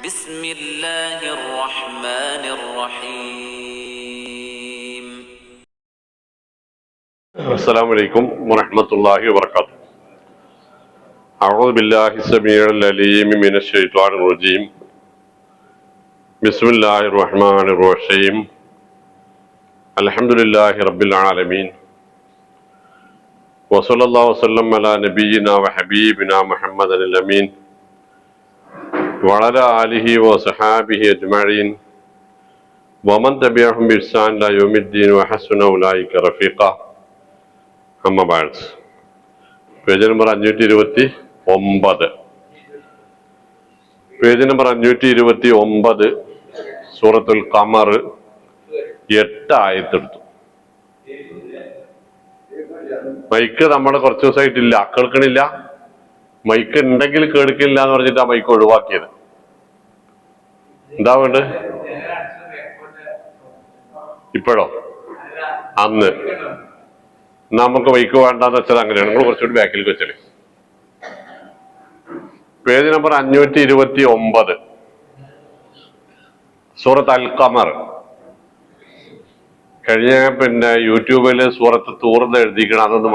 بسم الله الرحمن الرحيم. السلام عليكم ورحمة الله وبركاته. أعوذ بالله السميع العليم من الشيطان الرجيم. بسم الله الرحمن الرحيم. الحمد لله رب العالمين. وصلى الله وسلم على نبينا وحبيبنا محمد الأمين وعلى آله وصحابه أجمعين ومن تبعهم بإحسان إلى يوم الدين وحسن أولئك رفيقا. أما بعد. Page number 529. Page number 529 സൂറത്തുൽ Khmer 8 ആയത്തെടുത്തു. Mic നമ്മൾ കുറച്ച് ദിവസമായിട്ടില്ല, കേൾക്കണില്ല. മൈക്ക് ഉണ്ടെങ്കിൽ കേൾക്കില്ല എന്ന് പറഞ്ഞിട്ട് ആ മൈക്ക് ഒഴിവാക്കിയത്. എന്താ വേണ്ടത് ഇപ്പോഴോ? അന്ന് നമുക്ക് മൈക്ക് വേണ്ടെന്ന് വെച്ചാൽ അങ്ങനെയാണ്. നിങ്ങൾ കുറച്ചുകൂടി ബാക്കിലേക്ക് വെച്ചല്ലേ. പേജ് നമ്പർ 529 സൂറത്ത് അൽ ഖമർ. കഴിഞ്ഞ യൂട്യൂബില് സൂറത്ത് തൂർന്ന് എഴുതിക്കണം, അതൊന്ന്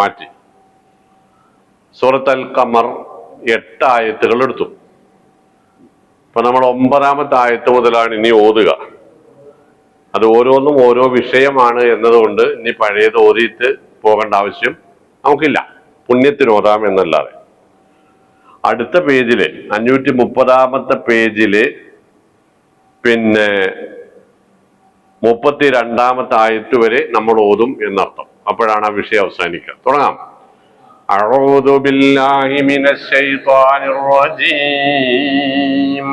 മാറ്റി സൂറത്ത് അൽ ഖമർ 8 ആയത്തുകൾ എടുത്തു. അപ്പൊ നമ്മൾ 9ാമത്തെ ആയത്ത് മുതലാണ് ഇനി ഓതുക. അത് ഓരോന്നും ഓരോ വിഷയമാണ് എന്നതുകൊണ്ട് ഇനി പഴയത് ഓതിയിട്ട് പോകേണ്ട ആവശ്യം നമുക്കില്ല, പുണ്യത്തിന് ഓതാം എന്നല്ലാതെ. അടുത്ത പേജില് 530ാമത്തെ പേജില് 32ാമത്തെ ആയത്ത് വരെ നമ്മൾ ഓതും എന്നർത്ഥം. അപ്പോഴാണ് ആ വിഷയം അവസാനിക്കുക. തുടങ്ങാം. അഊദു ബില്ലാഹി മിനശ് ശൈത്വാനിർ റജീം.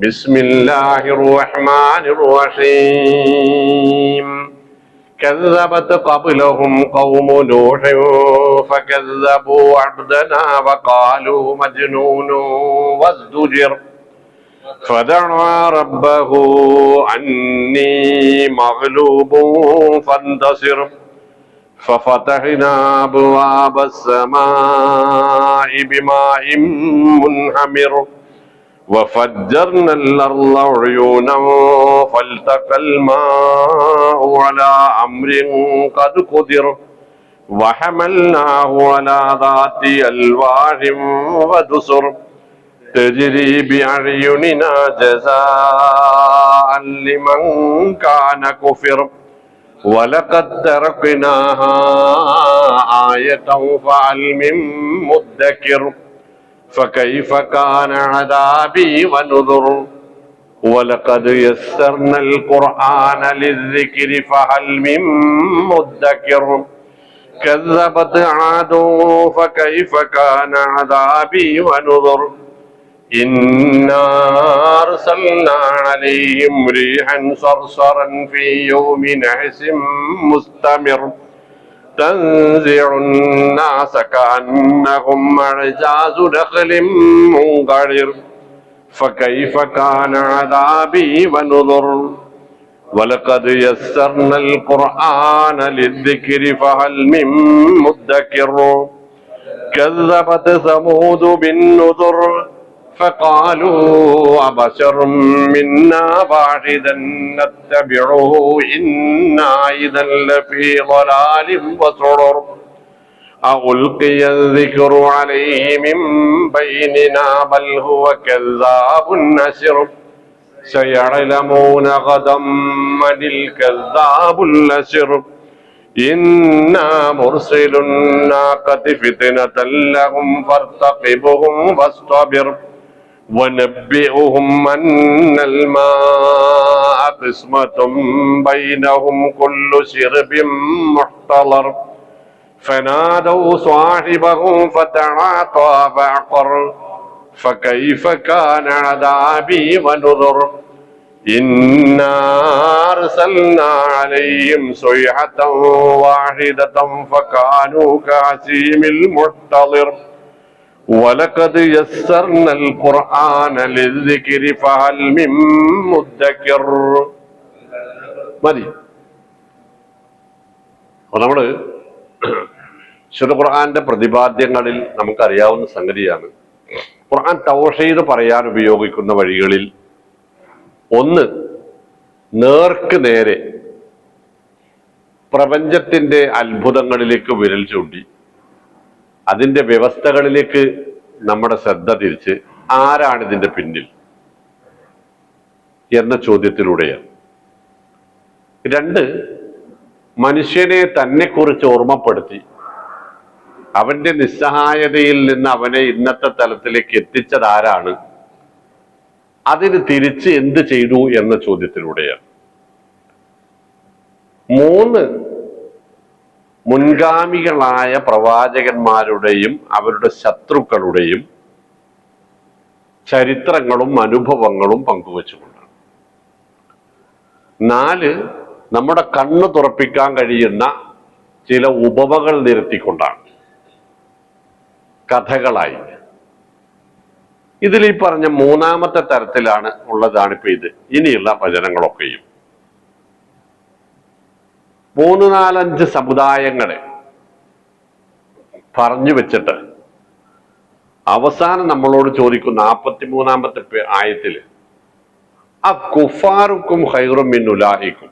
ബിസ്മില്ലാഹിർ റഹ്മാനിർ റഹീം. كذبت قبلهم قوم نوح فكذبوا عبدنا وقالوا مجنون وازدجر فدعا ربه أني مغلوب فانتصر ففتحنا أبواب السماء بماء منهمر وفجرنا الأرض عيونا فالتقى الماء على أمر قد قدر وحملناه على ذات ألواح ودسر تجري بأعيننا جزاء لمن كان كفر ولقد تركناها آية فهل من مدكر فكيف كان عذابي ونذر ولقد يسرنا القرآن للذكر فهل من مدكر كذبت عاد فكيف كان عذابي ونذر إنا أرسلنا عليهم ريحا صرصرا في يوم نحس مستمر تنزع الناس كأنهم أعجاز نخل منقعر فكيف كان عذابي ونذر ولقد يسرنا القرآن للذكر فهل من مدكر كذبت ثمود بالنذر فقالوا أبشر منا واحدا نتبعه إنا إذا لفي ضلال وسعر ألقي الذكر عليه من بيننا بل هو كذاب نشر سيعلمون غدا من الكذاب الأشر إنا مرسل الناقة فتنة لهم فارتقبهم واصطبر ونبئهم أن الماء قسمة بينهم كل شرب محتضر فنادوا صاحبهم فتعاطى فعقر فكيف كان عذابي ونذر إنا أرسلنا عليهم صيحة واحدة فكانوا كهشيم المحتضر ولقد يسرنا القرآن للذكر فهل من مدكر. മതി. നമ്മള് വിശുദ്ധ ഖുർആന്റെ പ്രതിപാദ്യങ്ങളിൽ നമുക്കറിയാവുന്ന സംഗതിയാണ് ഖുർആൻ തൗഹീദ് പറയാൻ ഉപയോഗിക്കുന്ന വഴികളിൽ ഒന്ന്, നേർക്ക് നേരെ പ്രപഞ്ചത്തിന്റെ അത്ഭുതങ്ങളിലേക്ക് വിരൽ ചൂണ്ടി അതിന്റെ വ്യവസ്ഥകളിലേക്ക് നമ്മുടെ ശ്രദ്ധ തിരിച്ച് ആരാണ് ഇതിന്റെ പിന്നിൽ എന്ന ചോദ്യത്തിലൂടെയാണ്. രണ്ട്, മനുഷ്യനെ തന്നെക്കുറിച്ച് ഓർമ്മപ്പെടുത്തി അവന്റെ നിസ്സഹായതയിൽ നിന്ന് അവനെ ഇന്നത്തെ തലത്തിലേക്ക് എത്തിച്ചത് ആരാണ്, അതിന് തിരിച്ച് എന്ത് ചെയ്തു എന്ന ചോദ്യത്തിലൂടെയാണ്. മൂന്ന്, മുൻഗാമികളായ പ്രവാചകന്മാരുടെയും അവരുടെ ശത്രുക്കളുടെയും ചരിത്രങ്ങളും അനുഭവങ്ങളും പങ്കുവച്ചുകൊണ്ടാണ്. നാല്, നമ്മുടെ കണ്ണ് തുറപ്പിക്കാൻ കഴിയുന്ന ചില ഉപമകൾ നിരത്തിക്കൊണ്ടാണ്, കഥകളായി. ഇതിൽ ഈ പറഞ്ഞ മൂന്നാമത്തെ തരത്തിലാണ് ഉള്ളതാണിപ്പോ ഇത്. ഇനിയുള്ള വചനങ്ങളൊക്കെയും 3-4-5 സമുദായങ്ങളെ പറഞ്ഞു വെച്ചിട്ട് അവസാനം നമ്മളോട് ചോദിക്കും 43-ാമത്തെ ആയത്തില് ആ കുഫാറുക്കും ഖൈറും മിൻ ഉലാഹിക്കും.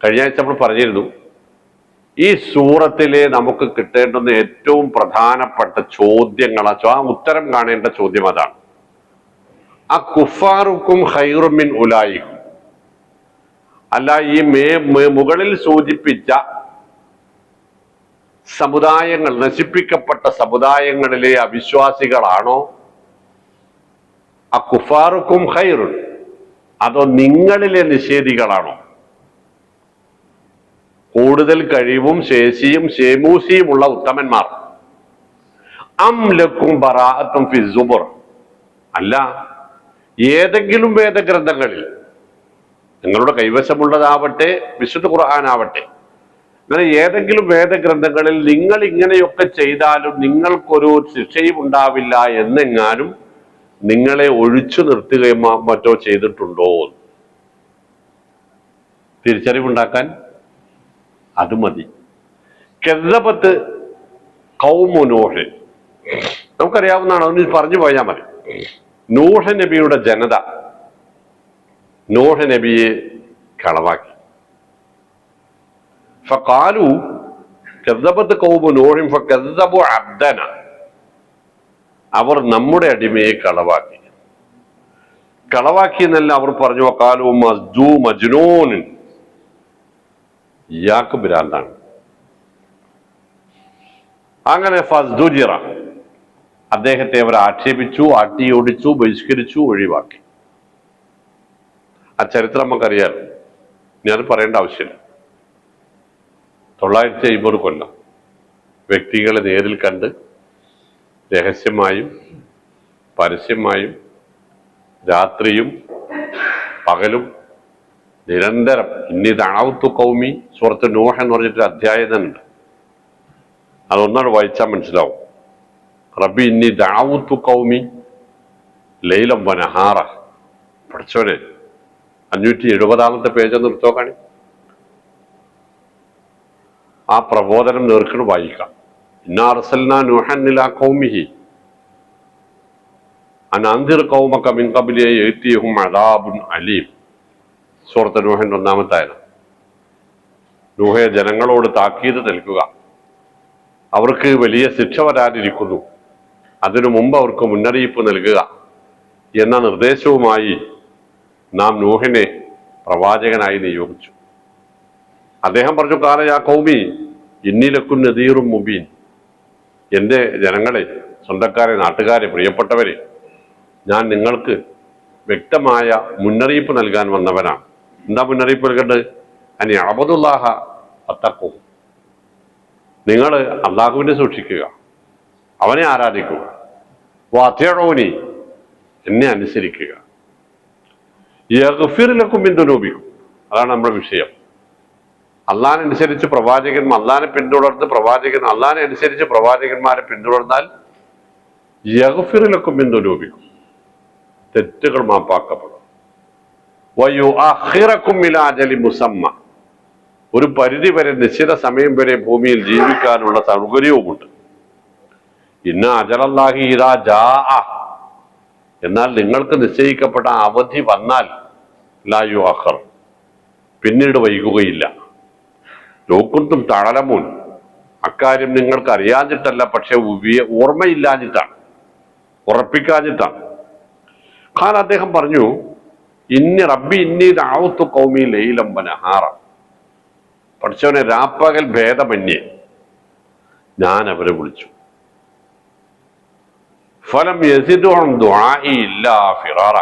കഴിഞ്ഞ ആഴ്ച നമ്മൾ പറഞ്ഞിരുന്നു, ഈ സൂറത്തിലെ നമുക്ക് കിട്ടേണ്ടുന്ന ഏറ്റവും പ്രധാനപ്പെട്ട ചോദ്യങ്ങൾ, ആ ഉത്തരം കാണേണ്ട ചോദ്യം അതാണ്. ആ കുഫാറുക്കും ഖൈറും മിൻ ഉലാഹിക്കും, അല്ല ഈ മുകളിൽ സൂചിപ്പിച്ച സമുദായങ്ങൾ, നശിപ്പിക്കപ്പെട്ട സമുദായങ്ങളിലെ അവിശ്വാസികളാണോ ആ കുഫാറുക്കും ഖൈറുൻ, അതോ നിങ്ങളിലെ നിഷേധികളാണോ? കൂടുതൽ കഴിവും ശേഷിയും ശേമൂസിയുമുള്ള ഉത്തമന്മാർ. അം ലക്കും ബറാഅത്തും ഫി സുബുർ, അല്ല ഏതെങ്കിലും വേദഗ്രന്ഥങ്ങളിൽ, നിങ്ങളുടെ കൈവശമുള്ളതാവട്ടെ വിശുദ്ധ ഖുർആനാവട്ടെ, അങ്ങനെ ഏതെങ്കിലും വേദഗ്രന്ഥങ്ങളിൽ നിങ്ങൾ ഇങ്ങനെയൊക്കെ ചെയ്താലും നിങ്ങൾക്കൊരു ശിക്ഷയും ഉണ്ടാവില്ല എന്നെങ്ങാനും നിങ്ങളെ ഒഴിച്ചു നിർത്തുകയും മറ്റോ ചെയ്തിട്ടുണ്ടോ? തിരിച്ചറിവുണ്ടാക്കാൻ അത് മതി. കെദ്ദബത്ത് ഖൗമു നൂഹ്, നമുക്കറിയാവുന്നതാണ്, അതൊന്ന് പറഞ്ഞു പോയാൽ മതി. നൂഹ് നബിയുടെ ജനത നൂഹ് നബിയെ കളവാക്കി. ഫഖാലു കദ്ദബത്ത് ഖൗമു നൂഹ് ഫകദ്ദബു അബ്ദന, അവർ നമ്മുടെ അടിമയെ കളവാക്കി. കളവാക്കി എന്നല്ല അവർ പറഞ്ഞു, വഖാലു മസ്ജൂ മജ്നൂൻ, ഇയാൾക്ക് ഭ്രാന്താണ്. അങ്ങനെ ഫസ്ദുജിറ, അദ്ദേഹത്തെ അവർ ആക്ഷേപിച്ചു, ആട്ടിയോടിച്ചു, ബഹിഷ്കരിച്ചു, ഒഴിവാക്കി. ആ ചരിത്രം നമുക്കറിയാം, ഞാൻ പറയേണ്ട ആവശ്യമില്ല. 950 കൊല്ലം വ്യക്തികളെ നേരിൽ കണ്ട് രഹസ്യമായും പരസ്യമായും രാത്രിയും പകലും നിരന്തരം ഇന്നി ദഅവ്തു ഖൗമി, സൂറത്ത് നൂഹ് എന്ന് പറഞ്ഞിട്ടൊരു അധ്യായം തന്നെ ഉണ്ട്, അതൊന്നാണ് വായിച്ചാൽ മനസ്സിലാവും. റബ്ബി ഇന്നി ദഅവ്തു ഖൗമി ലൈലം വനഹാറ. പഠിച്ചോനെ 570-ാമത്തെ പേജ് ഒന്ന് എടുത്തോ കാണി. ആ പ്രബോധനം നേർക്കണം വായിക്കാം. ഇന്നാ അർസൽനാ നൂഹൻ ഇലാ ഖൗമിഹി അൻ അൻദിർ ഖൗമക മിൻ ഖബ്ലി യഅതിയഹും അദാബുൻ അലീം. സൂറത്ത് നൂഹിന്റെ 1-ാമത്തെ ആയത്ത്. നൂഹേ, ജനങ്ങളോട് താക്കീത് നൽകുക, അവർക്ക് വലിയ ശിക്ഷ വരാനിരിക്കുന്നു, അതിനു മുമ്പ് അവർക്ക് മുന്നറിയിപ്പ് നൽകുക എന്ന നിർദ്ദേശവുമായി നാം നൂഹിനെ പ്രവാചകനായി നിയോഗിച്ചു. അദ്ദേഹം പറഞ്ഞു, കാല യാ ഖൗമി ഇന്നി ലക്കും നദീറും മുബീൻ, എൻ്റെ ജനങ്ങളെ, സ്വന്തക്കാരെ, നാട്ടുകാരെ, പ്രിയപ്പെട്ടവരെ, ഞാൻ നിങ്ങൾക്ക് വ്യക്തമായ മുന്നറിയിപ്പ് നൽകാൻ വന്നവനാണ്. എന്താ മുന്നറിയിപ്പ് നൽകേണ്ടത്? അനി അഅ്ബുദുല്ലാഹ വത്തഖൂ, നിങ്ങൾ അള്ളാഹുവിനെ സൂക്ഷിക്കുക, അവനെ ആരാധിക്കുക. വഅതിഊനി, എന്നെ അനുസരിക്കുക. യഗ്ഫിർ ലക്കും മിൻ ദുനൂബിക്കും, അതാണ് നമ്മുടെ വിഷയം. അള്ളാഹിനെ അനുസരിച്ച് പ്രവാചകന്മാർ, അള്ളാഹിനെ പിന്തുടർന്ന് പ്രവാചകൻ, അള്ളാഹിനെ അനുസരിച്ച് പ്രവാചകന്മാരെ പിന്തുടർന്നാൽ യഗ്ഫിർ ലക്കും മിൻ ദുനൂബിക്കും, തെറ്റുകൾ മാപ്പാക്കപ്പെടും. വയുഅഖിറക്കും ഇലാ അജലിൻ മുസമ്മ, ഒരു പരിധി വരെ, നിശ്ചിത സമയം വരെ ഭൂമിയിൽ ജീവിക്കാനുള്ള സൗകര്യവുമുണ്ട്. ഇന്ന അജലല്ലാഹി ഇദാ ജാഅ, എന്നാൽ നിങ്ങൾക്ക് നിശ്ചയിക്കപ്പെട്ട അവധി വന്നാൽ ലാ യുഅഖർ, പിന്നീട് വൈകുകയില്ല. ലോക്കുന്തും തഅലമൂൻ, അക്കാര്യം നിങ്ങൾക്ക് അറിയാഞ്ഞിട്ടല്ല, പക്ഷെ ഓർമ്മയില്ലാഞ്ഞിട്ടാണ്, ഉറപ്പിക്കാഞ്ഞിട്ടാണ്. ഖാൽ, അദ്ദേഹം പറഞ്ഞു, ഇന്നി റബ്ബി ഇന്നി ദഅവ്തു ഖൗമി ലൈലം വനഹാറ, പഠിച്ചവനെ രാപ്പകൽ ഭേദമന്യേ ഞാൻ അവരെ വിളിച്ചു. ഫലം യസിദുഹും ദുആഇ ഇല്ലാ ഫിറാറ,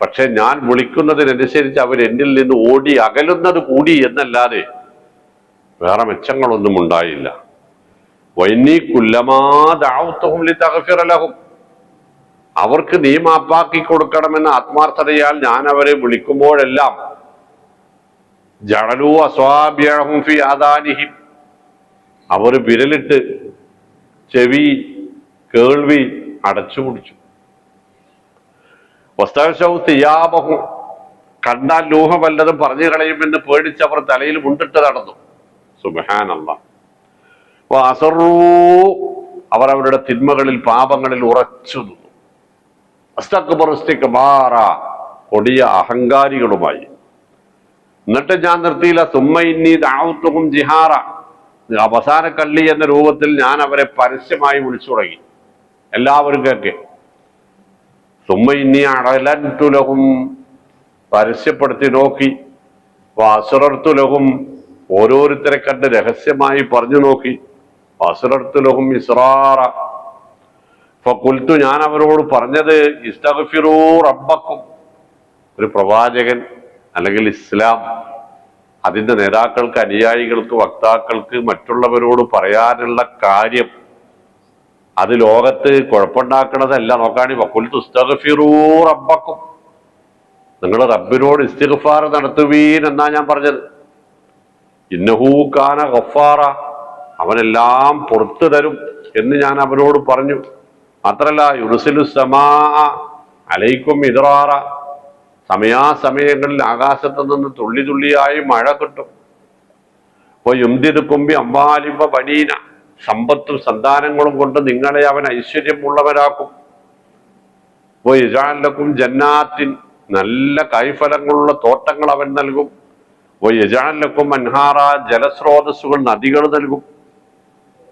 പക്ഷെ ഞാൻ വിളിക്കുന്നതിനനുസരിച്ച് അവർ എന്നിൽ നിന്ന് ഓടി അകലുന്നത് കൂടി എന്നല്ലാതെ വേറെ മെച്ചങ്ങളൊന്നും ഉണ്ടായില്ല. വഇന്നി കുല്ലമാ ദഅവ്തുഹും ലിതഗ്ഫിറ ലഹും, അവർക്ക് നീ മാപ്പാക്കി കൊടുക്കണമെന്ന ആത്മാർത്ഥതയാൽ ഞാൻ അവരെ വിളിക്കുമ്പോഴെല്ലാം ജഅലൂ അസ്വാബിഅഹും ഫി ആദാനിഹിം, അവർ വിരലിട്ട് ചെവി കേൾവി അടച്ചു പിടിച്ചു. വസ്തഗ്ശൗ സിയാബഹും, കണ്ടാൽ ലൂഹ വല്ലതും പറഞ്ഞു കളയുമെന്ന് പേടിച്ചവർ തലയിൽ മുണ്ടിട്ട് നടന്നു. സുബ്ഹാനല്ലാഹ്. വഅസറൂ, അവർ അവരുടെ തിന്മകളിൽ പാപങ്ങളിൽ ഉറച്ചു നിന്നു. അസ്തക്ബറു ഇസ്തിക്ബാറ, കൊടിയ അഹങ്കാരികളുമായി. എന്നിട്ട് ഞാൻ നിർത്തിയില്ല. സുമ്മ ഇന്നി ദഅവ്തുഹും ജിഹാറ, അവസാന കള്ളി എന്ന രൂപത്തിൽ ഞാൻ അവരെ പരസ്യമായി വിളിച്ചു തുടങ്ങി, എല്ലാവരും കേൾക്കെ. സുമ്മ ഇന്നി അഅലൻതു ലഹും, പരസ്യപ്പെടുത്തി നോക്കി. വഅസ്റർതു ലഹും, ഓരോരുത്തരെ കണ്ട് രഹസ്യമായി പറഞ്ഞു നോക്കി. വഅസ്റർതു ലഹും ഇസ്റാറ, ഫഖുൽതു, ഞാൻ അവരോട് പറഞ്ഞത്, ഇസ്തഗ്ഫിറൂ റബ്ബക്കും. ഒരു പ്രവാചകൻ അല്ലെങ്കിൽ ഇസ്ലാം അതിന്റെ നേതാക്കൾക്ക്, അനുയായികൾക്ക്, വക്താക്കൾക്ക്, മറ്റുള്ളവരോട് പറയാനുള്ള കാര്യം അത് ലോകത്ത് കുഴപ്പമുണ്ടാക്കണതല്ല. നോക്കാണി, വഖുൽതു ഇസ്തഗ്ഫിറൂ റബ്ബക്കും, നിങ്ങൾ റബ്ബിനോട് ഇസ്തിഗ്ഫാർ നടത്തുവീൻ എന്നാ ഞാൻ പറഞ്ഞത്. ഇന്നഹു കാന ഗഫാറ, അവനെല്ലാം പുറത്തു തരും എന്ന് ഞാൻ അവരോട് പറഞ്ഞു. മാത്രല്ല, യുർസിലു സമാ അലൈക്കും ഇദ്റാറ, സമയാസമയങ്ങളിൽ ആകാശത്ത് നിന്ന് തുള്ളി തുള്ളിയായി മഴ കിട്ടും. അപ്പൊ യുംദിദുകുംബി അംവാലിബ ബനീന, സമ്പത്തും സന്താനങ്ങളും കൊണ്ട് നിങ്ങളെ അവൻ ഐശ്വര്യമുള്ളവരാക്കും. അപ്പൊ യജാലക്കും ജന്നാത്തിൻ, നല്ല കായ്ഫലങ്ങളുള്ള തോട്ടങ്ങൾ അവൻ നൽകും. യജാലക്കും അൻഹാറ, ജലസ്രോതസ്സുകൾ, നദികൾ നൽകും.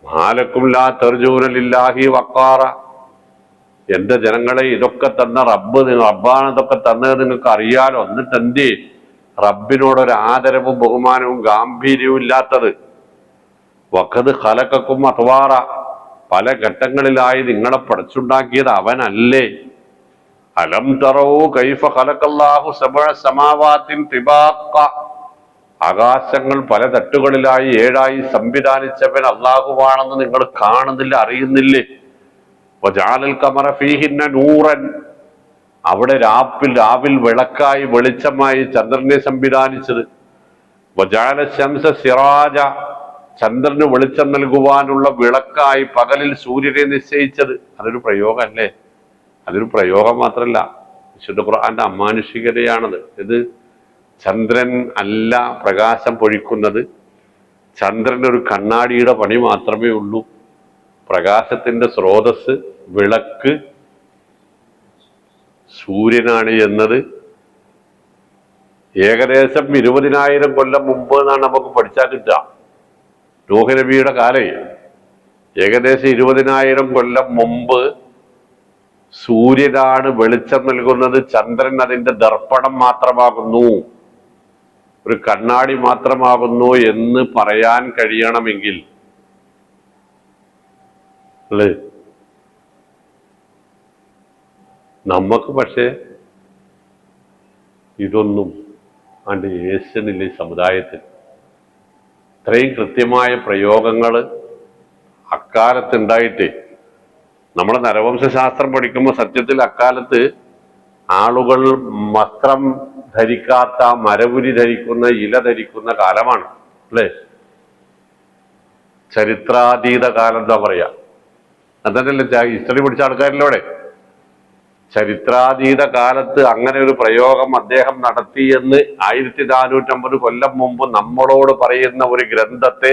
മാലക്കും ലാ തർജൂന ലില്ലാഹി വഖാറ, എന്റെ ജനങ്ങളെ ഇതൊക്കെ തന്ന റബ്ബാണ് ഇതൊക്കെ തന്നത് നിങ്ങൾക്ക് അറിയാലോ, എന്നിട്ട് എന്തേ റബ്ബിനോടൊരു ആദരവും ബഹുമാനവും ഗാംഭീര്യവും ഇല്ലാത്തത്? വഖദ് ഖലഖക്കും അത്വാറ, പല ഘട്ടങ്ങളിലായി നിങ്ങളെ പഠിച്ചുണ്ടാക്കിയത് അവനല്ലേ? അലം തറൗ കൈഫ ഖലഖല്ലാഹു സബഅ സമാവാതിൻ തിബാഖ, ആകാശങ്ങൾ പല തട്ടുകളിലായി 7ആയി സംവിധാനിച്ചവൻ അള്ളാഹുവാണെന്ന് നിങ്ങൾ കാണുന്നില്ല, അറിയുന്നില്ലേ? വജഅലൽ ഖമറ ഫീഹിന്ന നൂറൻ, അവിടെ രാവിൽ വിളക്കായി വെളിച്ചമായി ചന്ദ്രനെ സംവിധാനിച്ചത്. വജഅല ശംസ സിറാജ, ചന്ദ്രന് വെളിച്ചം നൽകുവാനുള്ള വിളക്കായി പകലിൽ സൂര്യനെ നിശ്ചയിച്ചത്. അതൊരു പ്രയോഗമല്ലേ? അതൊരു പ്രയോഗം മാത്രമല്ല, വിശുദ്ധ ഖുർആന്റെ അമാനുഷികതയാണത്. ഇത് ചന്ദ്രൻ അല്ല പ്രകാശം പൊഴിക്കുന്നത്, ചന്ദ്രൻ ഒരു കണ്ണാടിയുടെ പണി മാത്രമേ ഉള്ളൂ. പ്രകാശത്തിന്റെ സ്രോതസ് വിളക്ക് സൂര്യനാണ് എന്നത് ഏകദേശം 20,000 കൊല്ലം മുമ്പ് എന്നാണ് നമുക്ക് പഠിച്ചാൽ കിട്ടുക. നൂഹ് നബിയുടെ കാലേ ഏകദേശം 20,000 കൊല്ലം മുമ്പ് സൂര്യനാണ് വെളിച്ചം നൽകുന്നത്, ചന്ദ്രൻ അതിന്റെ ദർപ്പണം മാത്രമാകുന്നു, ഒരു കണ്ണാടി മാത്രമാകുന്നു എന്ന് പറയാൻ കഴിയണമെങ്കിൽ അല്ലേ? നമുക്ക് പക്ഷേ ഇതൊന്നും ആണ്ട് യേശുന്നില്ല. ഈ സമുദായത്തിൽ ഇത്രയും കൃത്യമായ പ്രയോഗങ്ങൾ അക്കാലത്തുണ്ടായിട്ട്, നമ്മൾ നരവംശാസ്ത്രം പഠിക്കുമ്പോൾ സത്യത്തിൽ അക്കാലത്ത് ആളുകൾ വസ്ത്രം ധരിക്കാത്ത, മരവുരി ധരിക്കുന്ന, ഇല ധരിക്കുന്ന കാലമാണ് അല്ലേ? ചരിത്രാതീത കാലം എന്താ പറയാ, അതന്നല്ലേ ഹിസ്റ്ററി പഠിച്ച ആൾക്കാരിലൂടെ. ചരിത്രാതീത കാലത്ത് അങ്ങനെ ഒരു പ്രയോഗം അദ്ദേഹം നടത്തി എന്ന് 1450 കൊല്ലം മുമ്പ് നമ്മളോട് പറയുന്ന ഒരു ഗ്രന്ഥത്തെ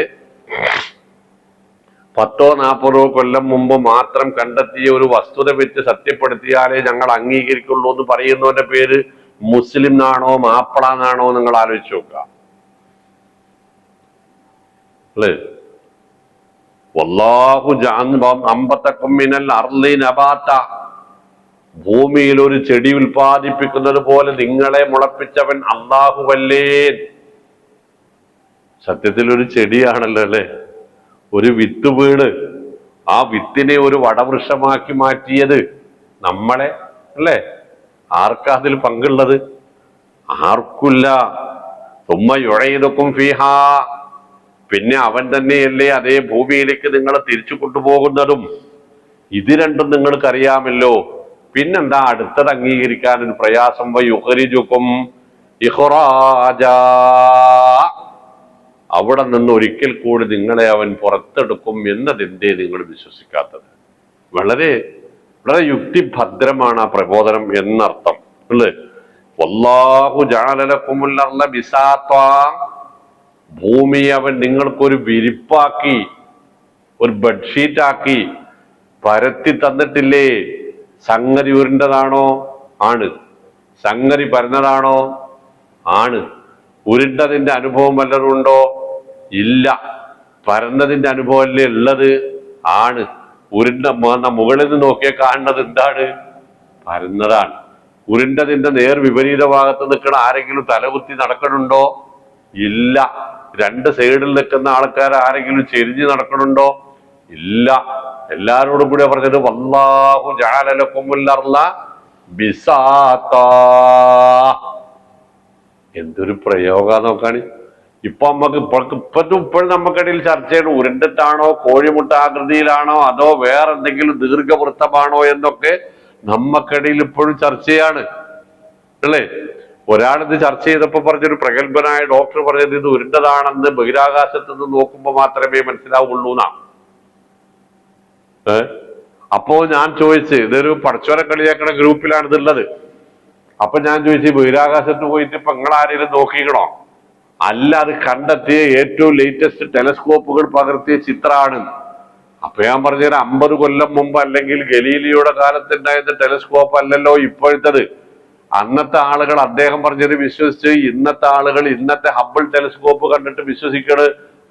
10-40 കൊല്ലം മുമ്പ് മാത്രം കണ്ടെത്തിയ ഒരു വസ്തുത വെച്ച് സത്യപ്പെടുത്തിയാലേ ഞങ്ങൾ അംഗീകരിക്കുള്ളൂ എന്ന് പറയുന്നവന്റെ പേര് മുസ്ലിം എന്നാണോ മാപ്പിള എന്നാണോ നിങ്ങൾ ആലോചിച്ച് നോക്കുക അല്ലേ? വല്ലാഹു അമ്പത്തക്കും മിനൽ അർളി നബാത, ഭൂമിയിൽ ഒരു ചെടി ഉൽപ്പാദിപ്പിക്കുന്നത് പോലെ നിങ്ങളെ മുളപ്പിച്ചവൻ അല്ലാഹുവല്ലേ. സത്യത്തിൽ ഒരു ചെടിയാണല്ലോ അല്ലെ, ഒരു വിത്ത് വീണ് ആ വിത്തിനെ ഒരു വടവൃക്ഷമാക്കി മാറ്റിയത് നമ്മളെ അല്ലേ? ആർക്കാ അതിൽ പങ്കുള്ളത്? ആർക്കില്ല. തുമ്മ യുഴയിതൊക്കും ഫീഹാ, പിന്നെ അവൻ തന്നെയല്ലേ അതേ ഭൂമിയിലേക്ക് നിങ്ങളെ തിരിച്ചു കൊണ്ടുപോകുന്നതും. ഇത് രണ്ടും നിങ്ങൾക്ക് അറിയാമല്ലോ, പിന്നെന്താ അടുത്തത് അംഗീകരിക്കാൻ ഒരു പ്രയാസം? വയുഖരിജുക്കും ഇഖ്റാജാ, അവിടെ നിന്ന് ഒരിക്കൽ കൂടി നിങ്ങളെ അവൻ പുറത്തെടുക്കും എന്നതെന്തേ നിങ്ങൾ വിശ്വസിക്കാത്തത്? വളരെ വളരെ യുക്തിഭദ്രമാണ് ആ പ്രബോധനം എന്നർത്ഥം അല്ലേ? വല്ലാഹു ജഅല ലക്കുമുൽ അർള ബിസാത്താ, ഭൂമി അവൻ നിങ്ങൾക്കൊരു വിരിപ്പാക്കി, ഒരു ബെഡ്ഷീറ്റാക്കി പരത്തി തന്നിട്ടില്ലേ? സംഗതി ഉരുണ്ടതാണോ? ആണ്. സംഗതി പരന്നതാണോ? ആണ്. ഉരുണ്ടതിന്റെ അനുഭവം വല്ലതും ഉണ്ടോ? ഇല്ല. പരന്നതിന്റെ അനുഭവമല്ലേ ഉള്ളത്? ആണ്. ഉരുണ്ട മുകളിൽ നിന്ന് നോക്കിയാൽ കാണുന്നത് എന്താണ്? പരന്നതാണ്. ഉരുണ്ടതിന്റെ നേർ വിപരീത ഭാഗത്ത് നിൽക്കുന്ന ആരെങ്കിലും തലകുത്തി നടക്കണുണ്ടോ? ഇല്ല. രണ്ട് സൈഡിൽ നിൽക്കുന്ന ആൾക്കാർ ആരെങ്കിലും ചെരിഞ്ഞ് നടക്കണുണ്ടോ? ഇല്ല. എല്ലാരോടും കൂടെ പറഞ്ഞത് വല്ലാഹു ജഅല ലക്കുമുൽ അർള ബിസാത്താ. എന്തൊരു പ്രയോഗ നോക്കാണ്. ഇപ്പൊ നമുക്ക് ഇപ്പോഴും നമുക്കിടയിൽ ചർച്ച ചെയ്യണം, ഉരുണ്ടിട്ടാണോ കോഴിമുട്ട ആകൃതിയിലാണോ അതോ വേറെ എന്തെങ്കിലും ദീർഘവൃത്തമാണോ എന്നൊക്കെ നമുക്കിടയിൽ ഇപ്പോഴും ചർച്ചയാണ് അല്ലേ? ഒരാളിത് ചർച്ച ചെയ്തപ്പോ പറഞ്ഞൊരു പ്രഗത്ഭനായ ഡോക്ടർ പറഞ്ഞത് ഇത് ഉരുണ്ടതാണെന്ന് ബഹിരാകാശത്ത് നിന്ന് നോക്കുമ്പോ മാത്രമേ മനസ്സിലാവുള്ളൂ എന്നാ. അപ്പോ ഞാൻ ചോദിച്ച്, ഇതൊരു പടച്ചോനെ കളിയാക്കണ ഗ്രൂപ്പിലാണ് ഇതുള്ളത്. അപ്പൊ ഞാൻ ചോദിച്ചു, ബഹിരാകാശത്ത് പോയിട്ട് ഇപ്പൊ നിങ്ങളാരെങ്കിലും നോക്കിക്കണോ? അല്ല, അത് കണ്ടെത്തിയ ഏറ്റവും ലേറ്റസ്റ്റ് ടെലസ്കോപ്പുകൾ പകർത്തിയ ചിത്രമാണ്. അപ്പൊ ഞാൻ പറഞ്ഞത് 50 കൊല്ലം മുമ്പ് അല്ലെങ്കിൽ ഗലീലിയുടെ കാലത്തുണ്ടായിരുന്ന ടെലസ്കോപ്പ് അല്ലല്ലോ ഇപ്പോഴത്തത്. അന്നത്തെ ആളുകൾ അദ്ദേഹം പറഞ്ഞത് വിശ്വസിച്ച് ഇന്നത്തെ ആളുകൾ ഇന്നത്തെ ഹബിൾ ടെലസ്കോപ്പ് കണ്ടിട്ട് വിശ്വസിക്കണ്.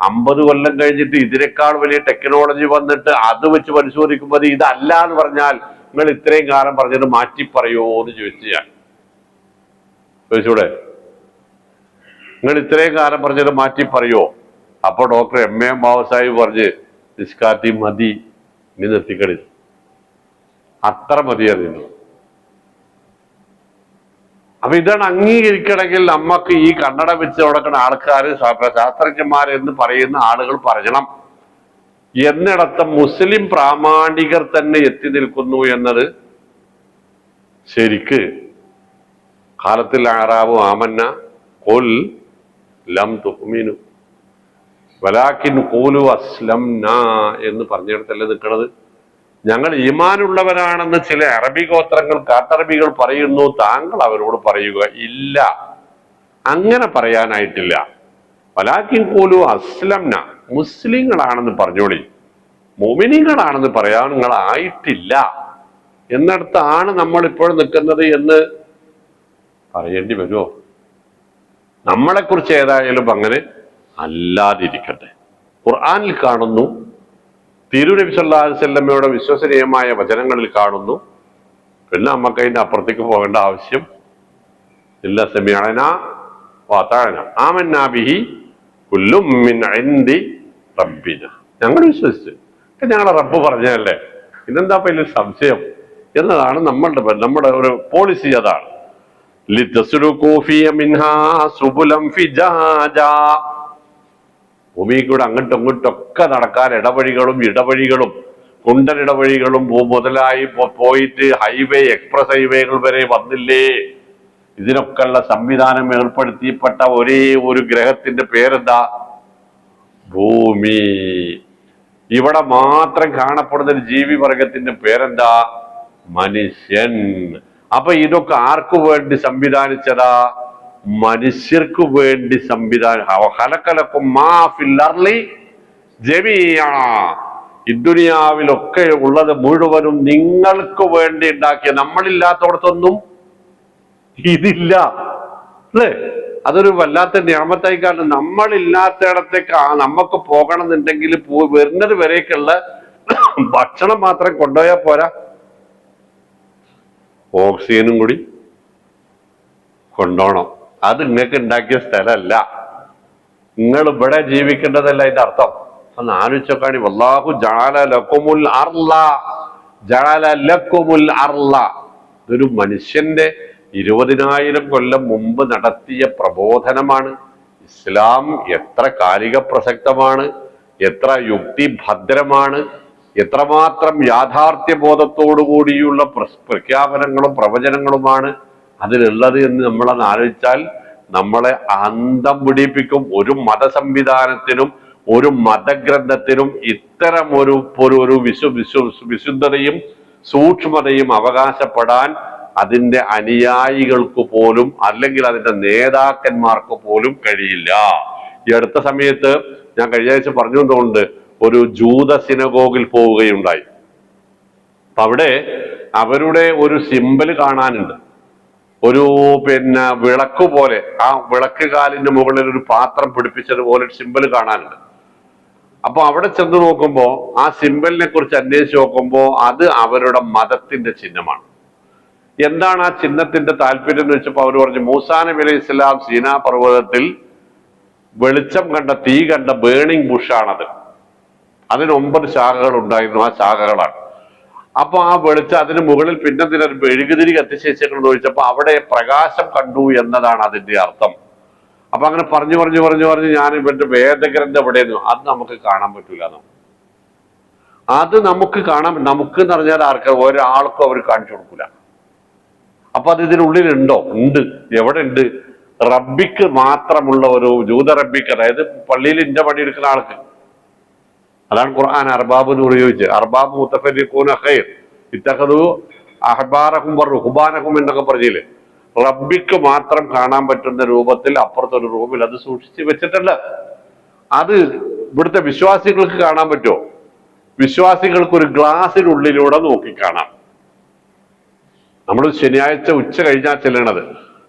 50 കൊല്ലം കഴിഞ്ഞിട്ട് ഇതിനേക്കാൾ വലിയ ടെക്നോളജി വന്നിട്ട് അത് വെച്ച് പരിശോധിക്കുമ്പോൾ ഇതല്ല എന്ന് പറഞ്ഞാൽ നിങ്ങൾ ഇത്രയും കാലം പറഞ്ഞത് മാറ്റി പറയോ എന്ന് ചോദിച്ചു. ഞാൻ ചോദിച്ചൂടെ, നിങ്ങൾ ഇത്രയും കാലം പറഞ്ഞത് മാറ്റി പറയോ? അപ്പൊ ഡോക്ടർ M.A. ബാബുസാഹിബ് പറഞ്ഞ് നിസ്കാത്തി മതി, ഇനി നിർത്തിക്കളി, അത്ര മതി അറിയുന്നു. അപ്പൊ ഇതാണ് അംഗീകരിക്കണമെങ്കിൽ നമുക്ക് ഈ കണ്ണട വെച്ച് നടക്കുന്ന ആൾക്കാർ ശാസ്ത്രജ്ഞന്മാരെന്ന് പറയുന്ന ആളുകൾ പറയണം. എന്നിടത്ത് മുസ്ലിം പ്രാമാണികർ തന്നെ എത്തി നിൽക്കുന്നു എന്നത് ശരിക്ക് കാലത്തിൽ ആറാബു ആമന്ന ഖുൽ ലം തുഅ്മിനു വലാകിൻ ഖൂലു അസ്ലംനാ എന്ന് പറഞ്ഞിടത്തല്ലേ നിൽക്കുന്നത്. ഞങ്ങൾ ഈമാനുള്ളവരാണെന്ന് ചില അറബി ഗോത്രങ്ങൾ കാട്ടറബികൾ പറയുന്നു, താങ്കൾ അവരോട് പറയുക ഇല്ല, അങ്ങനെ പറയാനായിട്ടില്ല. വലാകിൻ ഖൂലു അസ്ലംന, മുസ്ലിങ്ങളാണെന്ന് പറഞ്ഞോളി, മുഅ്മിനീങ്ങളാണെന്ന് പറയാൻ നിങ്ങളായിട്ടില്ല എന്നിടത്താണ് നമ്മൾ ഇപ്പോൾ നിൽക്കുന്നത് എന്ന് പറയേണ്ടി വരുമോ? നമ്മളെക്കുറിച്ച് ഏതായാലും അങ്ങനെ അല്ലാതിരിക്കട്ടെ. ഖുർആനിൽ കാണുന്നു, തിരുനബി സല്ലല്ലാഹു അലൈഹി വസല്ലമയുടെ വിശ്വസനീയമായ വചനങ്ങളിൽ കാണുന്നു. പിന്നെ നമുക്ക് അതിന്റെ അപ്പുറത്തേക്ക് പോകേണ്ട ആവശ്യം ഇല്ല. സമിഅനാ വഅതഅനാ ആമന്നാ ബിഹി കുല്ലും മിൻ ഇൻദി റബ്ബിനാ, ഞങ്ങൾ വിശ്വസിച്ചു, ഞങ്ങളുടെ റബ്ബ് പറഞ്ഞതല്ലേ, ഇതെന്താ വലിയ സംശയം എന്നതാണ് നമ്മുടെ ഒരു പോളിസി. അതാണ് ഭൂമി കൂടെ അങ്ങോട്ടും ഇങ്ങോട്ടൊക്കെ നടക്കാൻ ഇടവഴികളും കുണ്ടൻ ഇടവഴികളും മുതലായി പോയിട്ട് ഹൈവേ, എക്സ്പ്രസ് ഹൈവേകൾ വരെ വന്നില്ലേ? ഇതിനൊക്കെയുള്ള സംവിധാനം ഏർപ്പെടുത്തിയപ്പെട്ട ഒരേ ഒരു ഗ്രഹത്തിന്റെ പേരെന്താ? ഭൂമി. ഇവിടെ മാത്രം കാണപ്പെടുന്ന ഒരു ജീവി വർഗത്തിന്റെ പേരെന്താ? മനുഷ്യൻ. അപ്പൊ ഇതൊക്കെ ആർക്കു വേണ്ടി സംവിധാനിച്ചതാ? മനുഷ്യർക്ക് വേണ്ടി ഇദ്ദുനിയാവിലൊക്കെ ഉള്ളത് മുഴുവനും നിങ്ങൾക്ക് വേണ്ടി ഉണ്ടാക്കിയ, നമ്മളില്ലാത്തടത്തൊന്നും ഇതില്ല അല്ലേ? അതൊരു വല്ലാത്ത നിയമത്തായി. കാരണം നമ്മളില്ലാത്തയിടത്തേക്ക് നമുക്ക് പോകണം എന്നുണ്ടെങ്കിൽ വരുന്നത് വരേക്കുള്ള ഭക്ഷണം മാത്രം കൊണ്ടുപോയാൽ പോരാ, ഓക്സിജനും കൂടി കൊണ്ടുപോകണം. അത് നിങ്ങൾക്ക് ഉണ്ടാക്കിയ സ്ഥലമല്ല, നിങ്ങൾ ഇവിടെ ജീവിക്കേണ്ടതല്ല അതിന്റെ അർത്ഥം. ഒന്ന് ആലോചിച്ചോക്കാണി. വല്ലാഹു ജഅല ലക്കുമുൽ അർള, ജഅല ലക്കുമുൽ അർള. ഇതൊരു മനുഷ്യന്റെ 20,000 കൊല്ലം മുമ്പ് നടത്തിയ പ്രബോധനമാണ്. ഇസ്ലാം എത്ര കാലിക പ്രസക്തമാണ്, എത്ര യുക്തിഭദ്രമാണ്, എത്രമാത്രം യാഥാർത്ഥ്യബോധത്തോടു കൂടിയുള്ള പ്രഖ്യാപനങ്ങളും പ്രവചനങ്ങളുമാണ് അതിലുള്ളത് എന്ന് നമ്മളത് ആലോചിച്ചാൽ നമ്മളെ അന്തം പിടിപ്പിക്കും. ഒരു മതസംവിധാനത്തിനും ഒരു മതഗ്രന്ഥത്തിനും ഇത്തരം ഒരു വിശുദ്ധതയും സൂക്ഷ്മതയും അവകാശപ്പെടാൻ അതിന്റെ അനുയായികൾക്ക് പോലും അല്ലെങ്കിൽ അതിന്റെ നേതാക്കന്മാർക്ക് പോലും കഴിയില്ല. ഈ അടുത്ത സമയത്ത് ഞാൻ കഴിഞ്ഞ ആഴ്ച പറഞ്ഞുകൊണ്ടുകൊണ്ട് ഒരു ജൂത സിനഗോഗിൽ പോവുകയുണ്ടായി. അപ്പൊ അവിടെ അവരുടെ ഒരു സിമ്പൽ കാണാനുണ്ട്, ഒരു വിളക്ക് പോലെ, ആ വിളക്ക് കാലിന്റെ മുകളിൽ ഒരു പാത്രം പിടിപ്പിച്ചതുപോലെ ഒരു സിമ്പൽ കാണാനുണ്ട്. അപ്പൊ അവിടെ ചെന്ന് നോക്കുമ്പോ ആ സിമ്പലിനെ കുറിച്ച് അന്വേഷിച്ച് നോക്കുമ്പോ അത് അവരുടെ മതത്തിന്റെ ചിഹ്നമാണ്. എന്താണ് ആ ചിഹ്നത്തിന്റെ താല്പര്യം എന്ന് വെച്ചപ്പോ അവർ പറഞ്ഞു, മൂസാ നബി അലൈഹി ഇസ്ലാം സീനാ പർവ്വതത്തിൽ വെളിച്ചം കണ്ട, തീ കണ്ട ബേണിംഗ് ബുഷാണത്. അതിന് 9 ശാഖകൾ ഉണ്ടായിരുന്നു, ആ ശാഖകളാണ്. അപ്പൊ ആ വെളിച്ചം അതിന് മുകളിൽ പിന്നെ മെഴുകുതിരി കത്തിച്ചേച്ചെന്ന് ചോദിച്ചപ്പോ അവിടെ പ്രകാശം കണ്ടു എന്നതാണ് അതിന്റെ അർത്ഥം. അപ്പൊ അങ്ങനെ പറഞ്ഞു ഞാൻ ഇവന്റെ വേദഗ്രന്ഥം എവിടെയെന്നു, അത് നമുക്ക് കാണാൻ പറ്റൂല. അത് നമുക്ക് കാണാൻ, നമുക്ക് എന്ന് പറഞ്ഞാൽ ആർക്കും ഒരാൾക്കും അവർ കാണിച്ചു കൊടുക്കൂല. അപ്പൊ അത് ഇതിനുള്ളിലുണ്ടോ? ഉണ്ട്. എവിടെ ഉണ്ട്? റബ്ബിക്ക് മാത്രമുള്ള ഒരു ജൂത റബ്ബിക്ക്, അതായത് പള്ളിയിൽ ഇന്റെ പണിയെടുക്കുന്ന ആൾക്ക്. അതാണ് ഖുർആൻ അർബാബ് എന്ന് ഉപയോഗിച്ച്, അർബാബ് മുത്തഫരിഖൂന ഖൈർ ഇത്തഖദു അഹ്ബാറഹും വറുഹ്ബാനഹും എന്നൊക്കെ പറഞ്ഞില്ലേ. റബ്ബിക്ക് മാത്രം കാണാൻ പറ്റുന്ന രൂപത്തിൽ അപ്പുറത്തൊരു റൂമിൽ അത് സൂക്ഷിച്ച് വെച്ചിട്ടുണ്ട്. അത് ഇവിടുത്തെ വിശ്വാസികൾക്ക് കാണാൻ പറ്റുമോ? വിശ്വാസികൾക്ക് ഒരു ഗ്ലാസിനുള്ളിലൂടെ നോക്കിക്കാണാം. നമ്മൾ ശനിയാഴ്ച ഉച്ച കഴിഞ്ഞാൽ ചെല്ലണത്.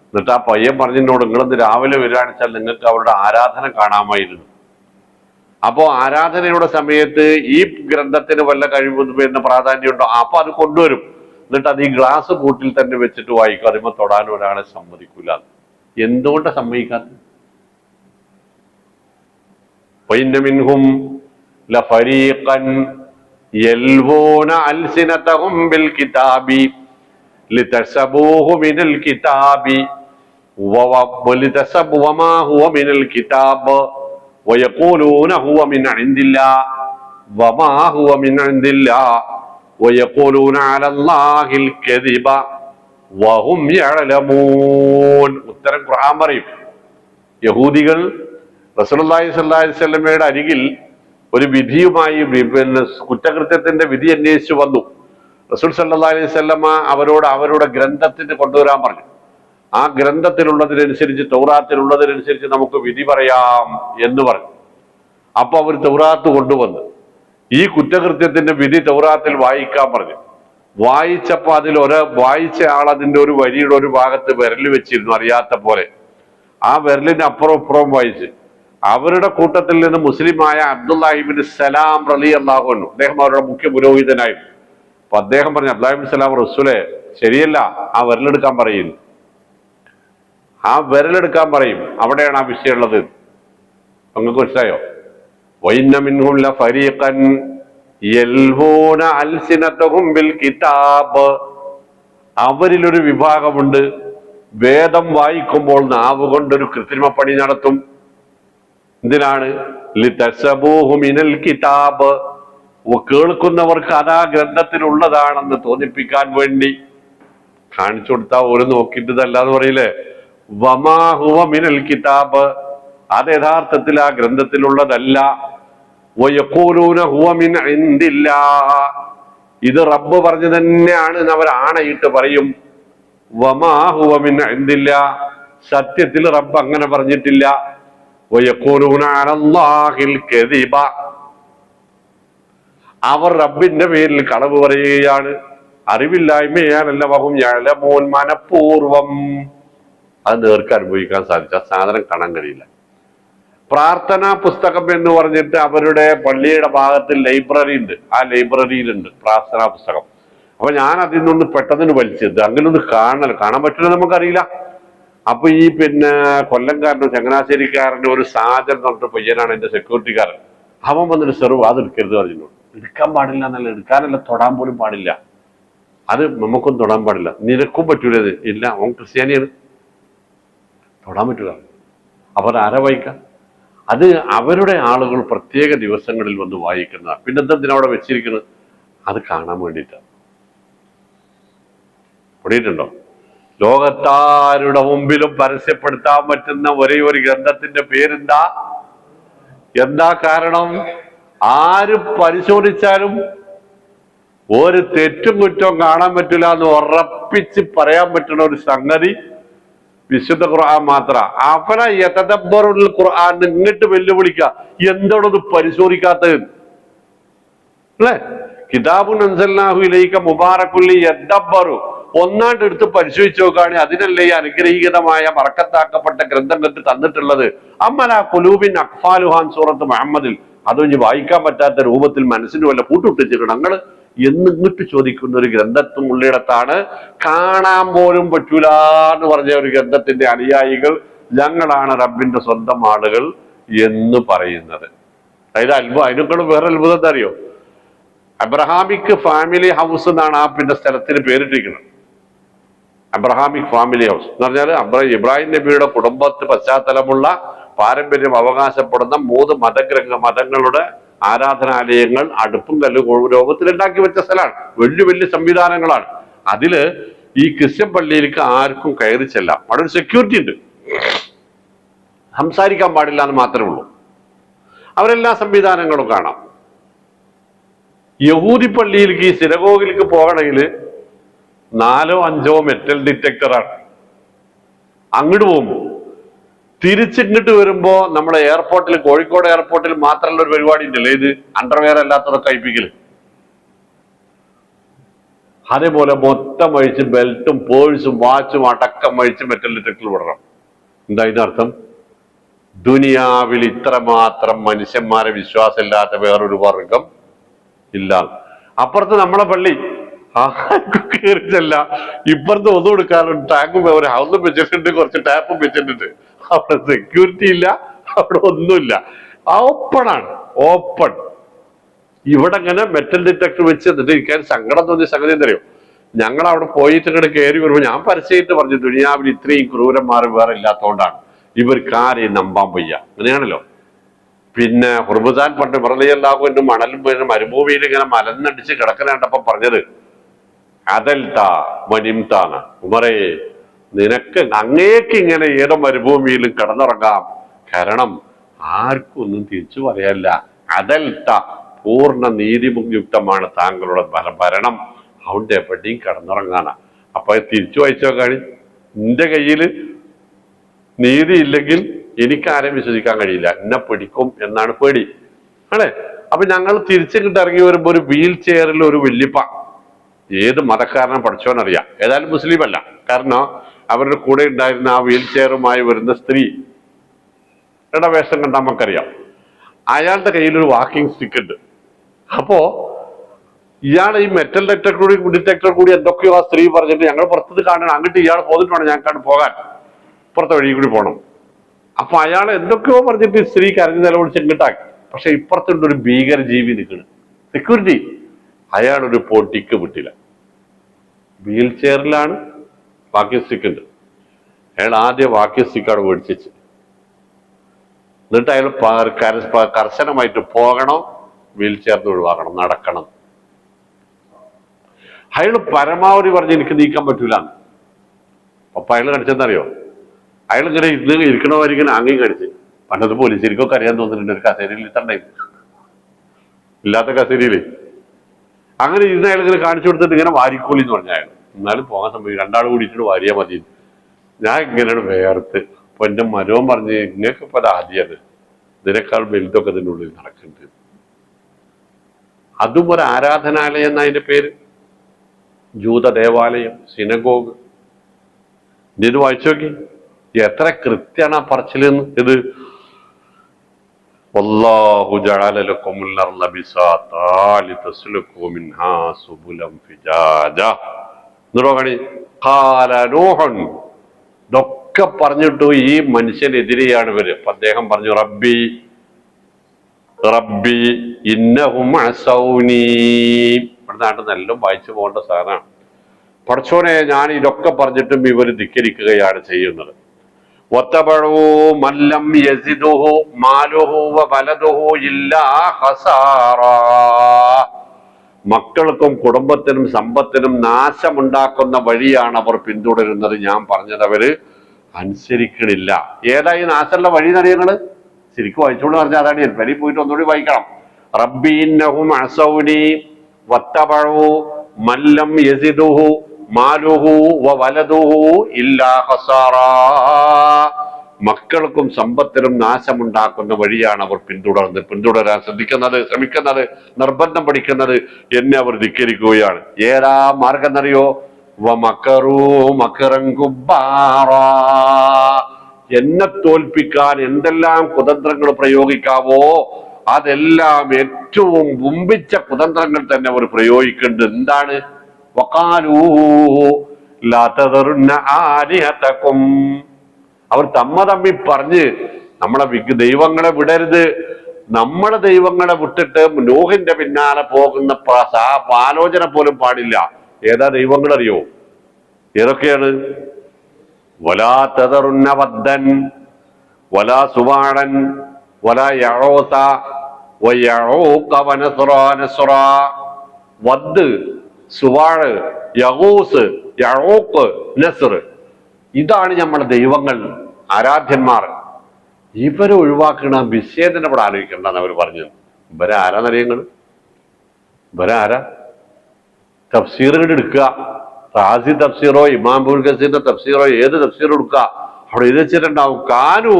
എന്നിട്ട് ആ പയ്യൻ പറഞ്ഞിനോട്, നിങ്ങളിന്ന് രാവിലെ വരികയാണെച്ചാൽ നിങ്ങൾക്ക് അവരുടെ ആരാധന കാണാമായിരുന്നു. അപ്പോ ആരാധനയുടെ സമയത്ത് ഈ ഗ്രന്ഥത്തിന് വല്ല കഴിവ് എന്ന പ്രാധാന്യം ഉണ്ടോ? അപ്പൊ അത് കൊണ്ടുവരും. എന്നിട്ട് അത് ഈ ഗ്ലാസ് കൂട്ടിൽ തന്നെ വെച്ചിട്ട് വായിക്കും. അതിമ തൊടാൻ ഒരാളെ സമ്മതിക്കൂല. എന്തുകൊണ്ട് സമ്മതിക്കാത്ത? മിൻഹും ലഫരീഖൻ യൽവൂന അൽസിനതഹും ബിൽ കിതാബി ലിതസബൂഹു മിനൽ കിതാബി വലിതസബു വമാ ഹുവ മിനൽ കിതാബ് വയഖൂലൂന ഹുവ മിൻ ഇൻദില്ലാഹ് വമാ ഹുവ മിൻ ഇൻദില്ലാഹ് വയഖൂലൂന അലല്ലാഹിൽ കദിബ വഹും യഅലമൂൻ. ഉത്തരം ഖുർആൻ പറയും. യഹൂദികൾ റസൂലുള്ളാഹി സ്വല്ലല്ലാഹി അലൈഹി വസല്ലമയുടെ അരികിൽ ഒരു വിധിയുമായി, കുറ്റകൃത്യത്തിന്റെ വിധി അന്വേഷിച്ചു വന്നു. റസൂൽ സല്ലല്ലാഹു അലൈഹി വസല്ലമ അവരോട് അവരുടെ ഗ്രന്ഥത്തിന് കൊണ്ടുവരാൻ പറഞ്ഞു. ആ ഗ്രന്ഥത്തിലുള്ളതിനനുസരിച്ച്, തൗറാത്തിലുള്ളതിനനുസരിച്ച് നമുക്ക് വിധി പറയാം എന്ന് പറഞ്ഞു. അപ്പൊ അവർ തൗറാത്ത് കൊണ്ടുവന്ന് ഈ കുറ്റകൃത്യത്തിന്റെ വിധി തൗറാത്തിൽ വായിക്കാൻ പറഞ്ഞു. വായിച്ചപ്പോ വായിച്ച ആൾ അതിന്റെ ഒരു വരിയുടെ ഒരു ഭാഗത്ത് വിരൽ വെച്ചിരുന്നു, അറിയാത്ത പോലെ. ആ വിരലിന്റെ അപ്പുറം ഇപ്പുറവും വായിച്ച് അവരുടെ കൂട്ടത്തിൽ നിന്ന് മുസ്ലിമായ അബ്ദുല്ലാഹി ഇബ്നു സലാം റളിയല്ലാഹു അൻഹു, അദ്ദേഹം അവരുടെ മുഖ്യ പുരോഹിതനായിരുന്നു. അപ്പൊ അദ്ദേഹം പറഞ്ഞു, അബ്ദുല്ലാഹി ഇബ്നു സലാം, റസൂലേ ശരിയല്ല, ആ വിരലെടുക്കാൻ പറയുന്നു. ആ വിരലെടുക്കാൻ പറയും. അവിടെയാണ് ആ വിഷയം ഉള്ളത്. നിങ്ങൾക്ക് മനസ്സിലായോ? വഇന്ന മിൻഹും ലഫരീഖൻ യൽവൂന അൽസിനതഹും ബിൽ കിതാബ്. അവരിലൊരു വിഭാഗമുണ്ട്, വേദം വായിക്കുമ്പോൾ നാവ് കൊണ്ടൊരു കൃത്രിമ പണി നടത്തും. എന്തിനാണ്? ലിതസബൂഹു മിനൽ കിതാബ്. കേൾക്കുന്നവർക്ക് അതാ ഗ്രന്ഥത്തിലുള്ളതാണെന്ന് തോന്നിപ്പിക്കാൻ വേണ്ടി കാണിച്ചു കൊടുത്താൽ ഒരു നോക്കിയിട്ടതല്ലാന്ന് പറയില്ലേ. വമാ ഹുവ മിനൽ കിതാബ്, അത് യഥാർത്ഥത്തിൽ ആ ഗ്രന്ഥത്തിലുള്ളതല്ല. വയഖൂലൂന ഹുവ മിൻ ഇൻദില്ലാഹ്, ഇത് റബ്ബ് പറഞ്ഞു തന്നെയാണ് എന്ന് അവർ ആണയിട്ട് പറയും. വമാ ഹുവ മിൻ ഇൻദില്ലാഹ്, സത്യത്തിൽ റബ്ബ് അങ്ങനെ പറഞ്ഞിട്ടില്ല. വയഖൂലൂന അലല്ലാഹിൽ കദിബ, അവർ റബ്ബിന്റെ പേരിൽ കളവ് പറയുകയാണ്. അറിവില്ലായ്മയാണല്ല വഹും യഅലമൂൻ, മനഃപൂർവം. അത് നേർക്ക് അനുഭവിക്കാൻ സാധിച്ച സാധനം കാണാൻ കഴിയില്ല. പ്രാർത്ഥനാ പുസ്തകം എന്ന് പറഞ്ഞിട്ട് അവരുടെ പള്ളിയുടെ ഭാഗത്ത് ലൈബ്രറി ഉണ്ട്. ആ ലൈബ്രറിയിലുണ്ട് പ്രാർത്ഥനാ പുസ്തകം. അപ്പൊ ഞാൻ അതിൽ നിന്ന് പെട്ടെന്ന് വലിച്ചത് അങ്ങനെ ഒന്ന് കാണാൻ പറ്റില്ല, നമുക്കറിയില്ല. അപ്പൊ ഈ കൊല്ലംകാരനും ചങ്ങനാശ്ശേരിക്കാരനും ഒരു സാജൻ എന്ന് പറഞ്ഞിട്ട് പയ്യനാണ് എന്റെ സെക്യൂരിറ്റിക്കാരൻ. അവൻ വന്നിട്ട് സെർവ് അത് എടുക്കരുത് പറഞ്ഞു. എടുക്കാൻ പാടില്ല എന്നല്ല, എടുക്കാനല്ല, തൊടാൻ പോലും പാടില്ല. അത് നമുക്കൊന്നും തൊടാൻ പാടില്ല. നിനക്കും പറ്റൂല. ഇല്ല, അവൻ ക്രിസ്ത്യാനിയാണ്, തൊടാൻ പറ്റൂല. അവർ ആരാ വായിക്കാം? അത് അവരുടെ ആളുകൾ പ്രത്യേക ദിവസങ്ങളിൽ വന്ന് വായിക്കുന്നതാണ്. പിന്നെന്തിനാ അവിടെ വെച്ചിരിക്കുന്നത്? അത് കാണാൻ വേണ്ടിയിട്ടാണ്. പഠിയിട്ടുണ്ടോ? ലോകത്താരുടെ മുമ്പിലും പരസ്യപ്പെടുത്താൻ പറ്റുന്ന ഒരേ ഒരു ഗ്രന്ഥത്തിന്റെ പേരെന്താ? എന്താ കാരണം? ആര് പരിശോധിച്ചാലും ഒരു തെറ്റും കുറ്റവും കാണാൻ പറ്റില്ല എന്ന് ഉറപ്പിച്ച് പറയാൻ പറ്റുന്ന ഒരു സംഗതി വിശുദ്ധ ഖുർആൻ മാത്ര. അവന യതദബ്ബറുൽ ഖുർആൻ ഇങ്ങോട്ട് വെല്ലുവിളിക്കുക, എന്തോടത് പരിശോധിക്കാത്തത് അല്ലേ? കിതാബുൻ അൻസൽനാഹു ഇലൈക മുബാറകുൽ യദബ്ബറു, ഒന്നാണ്ട് എടുത്ത് പരിശോധിച്ച് നോക്കുകയാണെങ്കിൽ അതിനല്ലേ ഈ അനുഗ്രഹീതമായ മറക്കത്താക്കപ്പെട്ട ഗ്രന്ഥങ്ങൾക്ക് തന്നിട്ടുള്ളത്. അമ്മല ഖുലൂബിൻ അഖ്ഫാലുഹാൻ സൂറത്ത് മുഹമ്മദിൽ. അതൊന്നും വായിക്കാൻ പറ്റാത്ത രൂപത്തിൽ മനസ്സിന് വല്ല പൂട്ടുട്ടിച്ചിട്ടുണ്ട് ഞങ്ങള് എന്നിട്ട് ചോദിക്കുന്ന ഒരു ഗ്രന്ഥത്തും ഉള്ളിടത്താണ് കാണാൻ പോലും പറ്റൂല എന്ന് പറഞ്ഞ ഒരു ഗ്രന്ഥത്തിന്റെ അനുയായികൾ ഞങ്ങളാണ് റബ്ബിന്റെ സ്വന്തം ആളുകൾ എന്ന് പറയുന്നത്. അതായത് അതിനേക്കാളും വേറെ അത്ഭുതം എന്താ അറിയോ? അബ്രഹാമിക് ഫാമിലി ഹൗസ് എന്നാണ് ആ സ്ഥലത്തിന് പേരിട്ടിരിക്കുന്നത്. അബ്രഹാമിക് ഫാമിലി ഹൗസ് എന്ന് പറഞ്ഞാൽ ഇബ്രാഹിം നബിയുടെ കുടുംബത്ത് പശ്ചാത്തലമുള്ള പാരമ്പര്യം അവകാശപ്പെടുന്ന 3 മതങ്ങളുടെ ആരാധനാലയങ്ങൾ അടുപ്പും കല്ലും ലോകത്തിൽ ഉണ്ടാക്കി വെച്ച സ്ഥലമാണ്. വലിയ വലിയ സംവിധാനങ്ങളാണ്. അതില് ഈ ക്രിസ്ത്യൻ പള്ളിയിലേക്ക് ആർക്കും കയറി ചെല്ലാം. അവിടെ ഒരു സെക്യൂരിറ്റി ഉണ്ട്, സംസാരിക്കാൻ പാടില്ല എന്ന് മാത്രമേ ഉള്ളൂ. അവരെല്ലാ സംവിധാനങ്ങളും കാണാം. യഹൂദി പള്ളിയിലേക്ക്, ഈ സിനഗോഗിലേക്ക് പോകണമെങ്കിൽ 4 or 5 മെറ്റൽ ഡിറ്റക്ടറാണ്. അങ്ങോട്ട് പോകുമ്പോൾ തിരിച്ചിങ്ങോട്ട് വരുമ്പോ നമ്മുടെ എയർപോർട്ടിൽ, കോഴിക്കോട് എയർപോർട്ടിൽ മാത്രമുള്ള ഒരു പരിപാടി ഉണ്ടല്ലോ, ഇത് അണ്ടർവെയർ അല്ലാത്തതൊക്കെ കഴിപ്പിക്കല്. അതേപോലെ മൊത്തം അഴിച്ച് ബെൽറ്റും പേഴ്സും വാച്ചും അടക്കം അഴിച്ച് മെറ്റൽ ഡിറ്റക്ടറിൽ വിടണം. എന്താ ഇതിനർത്ഥം? ദുനിയാവിൽ ഇത്രമാത്രം മനുഷ്യന്മാരെ വിശ്വാസമില്ലാത്ത വേറൊരു വർഗം ഇല്ല. അപ്പുറത്ത് നമ്മളെ പള്ളി കയറിച്ചല്ല, ഇപ്പുറത്ത് ഒന്നും കൊടുക്കാറുണ്ട്. ടാങ്കും ഒരു ഹൗസും വെച്ചിട്ടുണ്ട്, കുറച്ച് ടാപ്പും വെച്ചിട്ടുണ്ട്. അവിടെ സെക്യൂരിറ്റി ഇല്ല, അവിടെ ഒന്നുമില്ല, ഓപ്പണാണ്, ഓപ്പൺ. ഇവിടെ ഇങ്ങനെ മെറ്റൽ ഡിറ്റക്ടർ വെച്ച് എന്നിട്ട് എനിക്ക് സങ്കടം തോന്നിയ സംഗതി എന്തറിയോ? ഞങ്ങൾ അവിടെ പോയിട്ട് ഇങ്ങോട്ട് കയറി വരുമ്പോൾ ഞാൻ പരസ്യമായിട്ട് പറഞ്ഞു, ദുനിയാവിൽ ഇത്രയും ക്രൂരന്മാർ വേറെ ഇല്ലാത്തതുകൊണ്ടാണ് ഇവർക്ക് ആരെയും നമ്പാൻ വയ്യ. അങ്ങനെയാണല്ലോ. പിന്നെ ഹുർമുസാൻ പണ്ട് മറലിയല്ലാഹുവിന്റെ മണലും മരുഭൂമിയിൽ ഇങ്ങനെ മലന്നടിച്ച് കിടക്കുന്ന കണ്ടപ്പോ പറഞ്ഞത് അതൽത്താ മനിംതാണ്, ഉമറേ നിനക്ക് അങ്ങേക്ക് ഇങ്ങനെ ഏതോ മരുഭൂമിയിലും കിടന്നുറങ്ങാം, കാരണം ആർക്കും ഒന്നും തിരിച്ചു പറയാനില്ല. അതൽത്ത പൂർണ്ണ നീതിയുക്തമാണ് താങ്കളുടെ ഭരണം, അതുകൊണ്ട് എവിടെയും കിടന്നുറങ്ങാനാ. അപ്പൊ തിരിച്ചു വായിച്ചോ കാണി, നിന്റെ കയ്യില് നീതി ഇല്ലെങ്കിൽ എനിക്കാരെയും വിശ്വസിക്കാൻ കഴിയില്ല, എന്നെ പിടിക്കും എന്നാണ് പേടി അല്ലേ? അപ്പൊ ഞങ്ങൾ തിരിച്ചിങ്ങോട്ട് ഇറങ്ങി വരുമ്പോ ഒരു വീൽ ചെയറിൽ ഒരു വല്യപ്പ, ഏത് മതക്കാരനെ പഠിച്ചോന്നറിയാം, ഏതായാലും മുസ്ലിം അല്ല, കാരണം അവരുടെ കൂടെ ഉണ്ടായിരുന്ന ആ വീൽ ചെയറുമായി വരുന്ന സ്ത്രീ വേഷം കണ്ടാൽ നമുക്കറിയാം. അയാളുടെ കയ്യിലൊരു വാക്കിംഗ് സ്റ്റിക്ക് ഉണ്ട്. അപ്പോ ഇയാൾ ഈ മെറ്റൽ ഡിറ്റക്ടർ കൂടി എന്തൊക്കെയോ ആ സ്ത്രീ പറഞ്ഞിട്ട് ഞങ്ങൾ പുറത്തത് കാണണം, അങ്ങോട്ട് ഇയാൾ പോന്നിട്ട് വേണം ഞങ്ങൾക്കാണ് പോകാൻ, ഇപ്പുറത്തെ വഴി കൂടി പോകണം. അപ്പൊ അയാൾ എന്തൊക്കെയോ പറഞ്ഞിട്ട് സ്ത്രീ കരഞ്ഞു നിലവിളിച്ച് ഇങ്ങോട്ടാക്കി. പക്ഷെ ഇപ്പുറത്തുണ്ട് ഒരു ഭീകര ജീവി നിൽക്കുന്നത്, സെക്യൂരിറ്റി. അയാളൊരു പൊട്ടിക്ക് വിട്ടില്ല, വീൽ ചെയറിലാണ്, വാക്കിംഗ് സ്റ്റിക്ക് ഉണ്ട്. അയാൾ ആദ്യം വാക്കിംഗ് സ്റ്റിക്കാണ് മേടിച്ചു. എന്നിട്ട് അയാൾ കർശനമായിട്ട് പോകണം, വീൽ ചെയറിന് ഒഴിവാക്കണം, നടക്കണം. അയാൾ പരമാവധി പറഞ്ഞ് എനിക്ക് നീക്കാൻ പറ്റൂല. അപ്പൊ അയാൾ കടിച്ചെന്നറിയോ? അയാൾ ഇങ്ങനെ ഇരിക്കണവരിങ്ങനെ ആങ്ങി കടിച്ച്. പണ്ടത് പോലീസുകാർക്കൊക്കെ അറിയാൻ തോന്നുന്നുണ്ട്, ഒരു കസേരയിൽ ഇത്തണ്ടായി ഇല്ലാത്ത കസേരയില് അങ്ങനെ ഇരുന്ന് അയാൾ ഇങ്ങനെ കാണിച്ചു കൊടുത്തിട്ട് ഇങ്ങനെ വാരിക്കോളി എന്ന് പറഞ്ഞ അയാൾ. എന്നാലും പോകാൻ സംഭവിക്കും, 2 ആൾ കൂടിയിട്ട് വാരിയാ മതി. ഞാൻ ഇങ്ങനെയാണ് വേർത്ത്. അപ്പൊ എന്റെ മരവും പറഞ്ഞ് ഇങ്ങനെയൊക്കെ ഇപ്പൊ അത് ആദ്യത്, ഇതിനേക്കാൾ വലുതൊക്കെ ഇതിൻ്റെ ഉള്ളിൽ നടക്കുന്നുണ്ട്. അതും ഒരു ആരാധനാലയം എന്നതിന്റെ പേര്. ജൂത ദേവാലയം, സിനഗോഗ്. ഇത് വായിച്ചു നോക്കി, എത്ര കൃത്യാണ് ആ പറച്ചിലെന്ന്. ഇത് വല്ലാഹു ജഅല ലക്കുമുൽ അർള ബിസാതാ ലിതസ്ലുകൂ മിൻഹാ സുബുലൻ ഫിജാജാ. നോക്കണി, ഖാല നൂഹുൻ. ഇതൊക്കെ പറഞ്ഞിട്ടു ഈ മനുഷ്യനെതിരെയാണ് ഇവര്. അപ്പൊ അദ്ദേഹം പറഞ്ഞു, റബ്ബി റബ്ബി ഇന്നഹും അസൗനീ. ഇവിടെ നാട്ടിൽ നല്ല വായിച്ചു പോകേണ്ട സാധനമാണ്. പടച്ചോനെ, ഞാൻ ഇതൊക്കെ പറഞ്ഞിട്ടും ഇവർ ധിക്കരിക്കുകയാണ് ചെയ്യുന്നത്. വത്തബഉ മല്ലം യസിദുഹു മാലുഹു വവലദുഹു ഇല്ലാ ഖസാറാ. മക്കൾക്കും കുടുംബത്തിനും സമ്പത്തിനും നാശമുണ്ടാക്കുന്ന വഴിയാണ് അവർ പിന്തുടരുന്നത്. ഞാൻ പറഞ്ഞത് അവര് അനുസരിക്കണില്ല. ഏതാ ഈ നാശമുള്ള വഴി എന്നറിയങ്ങള്? ശരിക്കും വായിച്ചോണ്ട് പറഞ്ഞാൽ അതാണ്. ഞാൻ വരി പോയിട്ട് ഒന്നുകൂടി വായിക്കണം. റബ്ബി ഇന്നഹും അസൗനി വത്തബഉ മല്ലം യസിദുഹു മാലുഹു വവലദുഹു ഇല്ലാ ഖസാറാ. മക്കൾക്കും സമ്പത്തിനും നാശമുണ്ടാക്കുന്ന വഴിയാണ് അവർ പിന്തുടരാൻ ശ്രമിക്കുന്നത്, നിർബന്ധം പഠിക്കുന്നത്. എന്നെ അവർ ധിക്കരിക്കുകയാണ്. ഏതാ മാർഗം എന്നറിയോ? വമകറൂ മകറൻ കുബ്ബാറാ. എന്നെ തോൽപ്പിക്കാൻ എന്തെല്ലാം കുതന്ത്രങ്ങൾ പ്രയോഗിക്കാവോ അതെല്ലാം ഏറ്റവും മുമ്പിച്ച കുതന്ത്രങ്ങൾ തന്നെ അവർ പ്രയോഗിക്കുന്നുണ്ട്. എന്താണ്? വഖാലൂ ലാ തദറുന്ന ആലിഹതകും. അവർ തമ്മി പറഞ്ഞ് നമ്മളെ ദൈവങ്ങളെ വിടരുത്, നമ്മളെ ദൈവങ്ങളെ വിട്ടിട്ട് നൂഹിന്റെ പിന്നാലെ പോകുന്ന ആലോചന പോലും പാടില്ല. ഏതാ ദൈവങ്ങൾ അറിയോ? ഏതൊക്കെയാണ്? വലാ തദറുന്ന വദ്ദൻ വലാ സുവാഴൻ വലാ യഊസ വയഊഖ വനസ്റ. വദ്, സുവാഴ്, യഊസ്, യഊഖ്, നസ്ർ. ഇതാണ് നമ്മുടെ ദൈവങ്ങൾ, ആരാധ്യന്മാർ. ഇവരെ ഒഴിവാക്കണ വിഷയത്തിനെ ഇവിടെ ആലോചിക്കണ്ടെന്ന് അവർ പറഞ്ഞു. ഇവരാരാന്നറിയങ്ങൾ? ഇവരാരാ? തഫ്സീറുകൾ എടുക്കുക. റാസി തഫ്സീറോ ഇമാം ഇബ്നുൽ കസീറിന്റെ തഫ്സീറോ ഏത് തഫ്സീർ എടുക്കുക, അവിടെ എഴുതി വെച്ചിട്ടുണ്ടാവും കാനു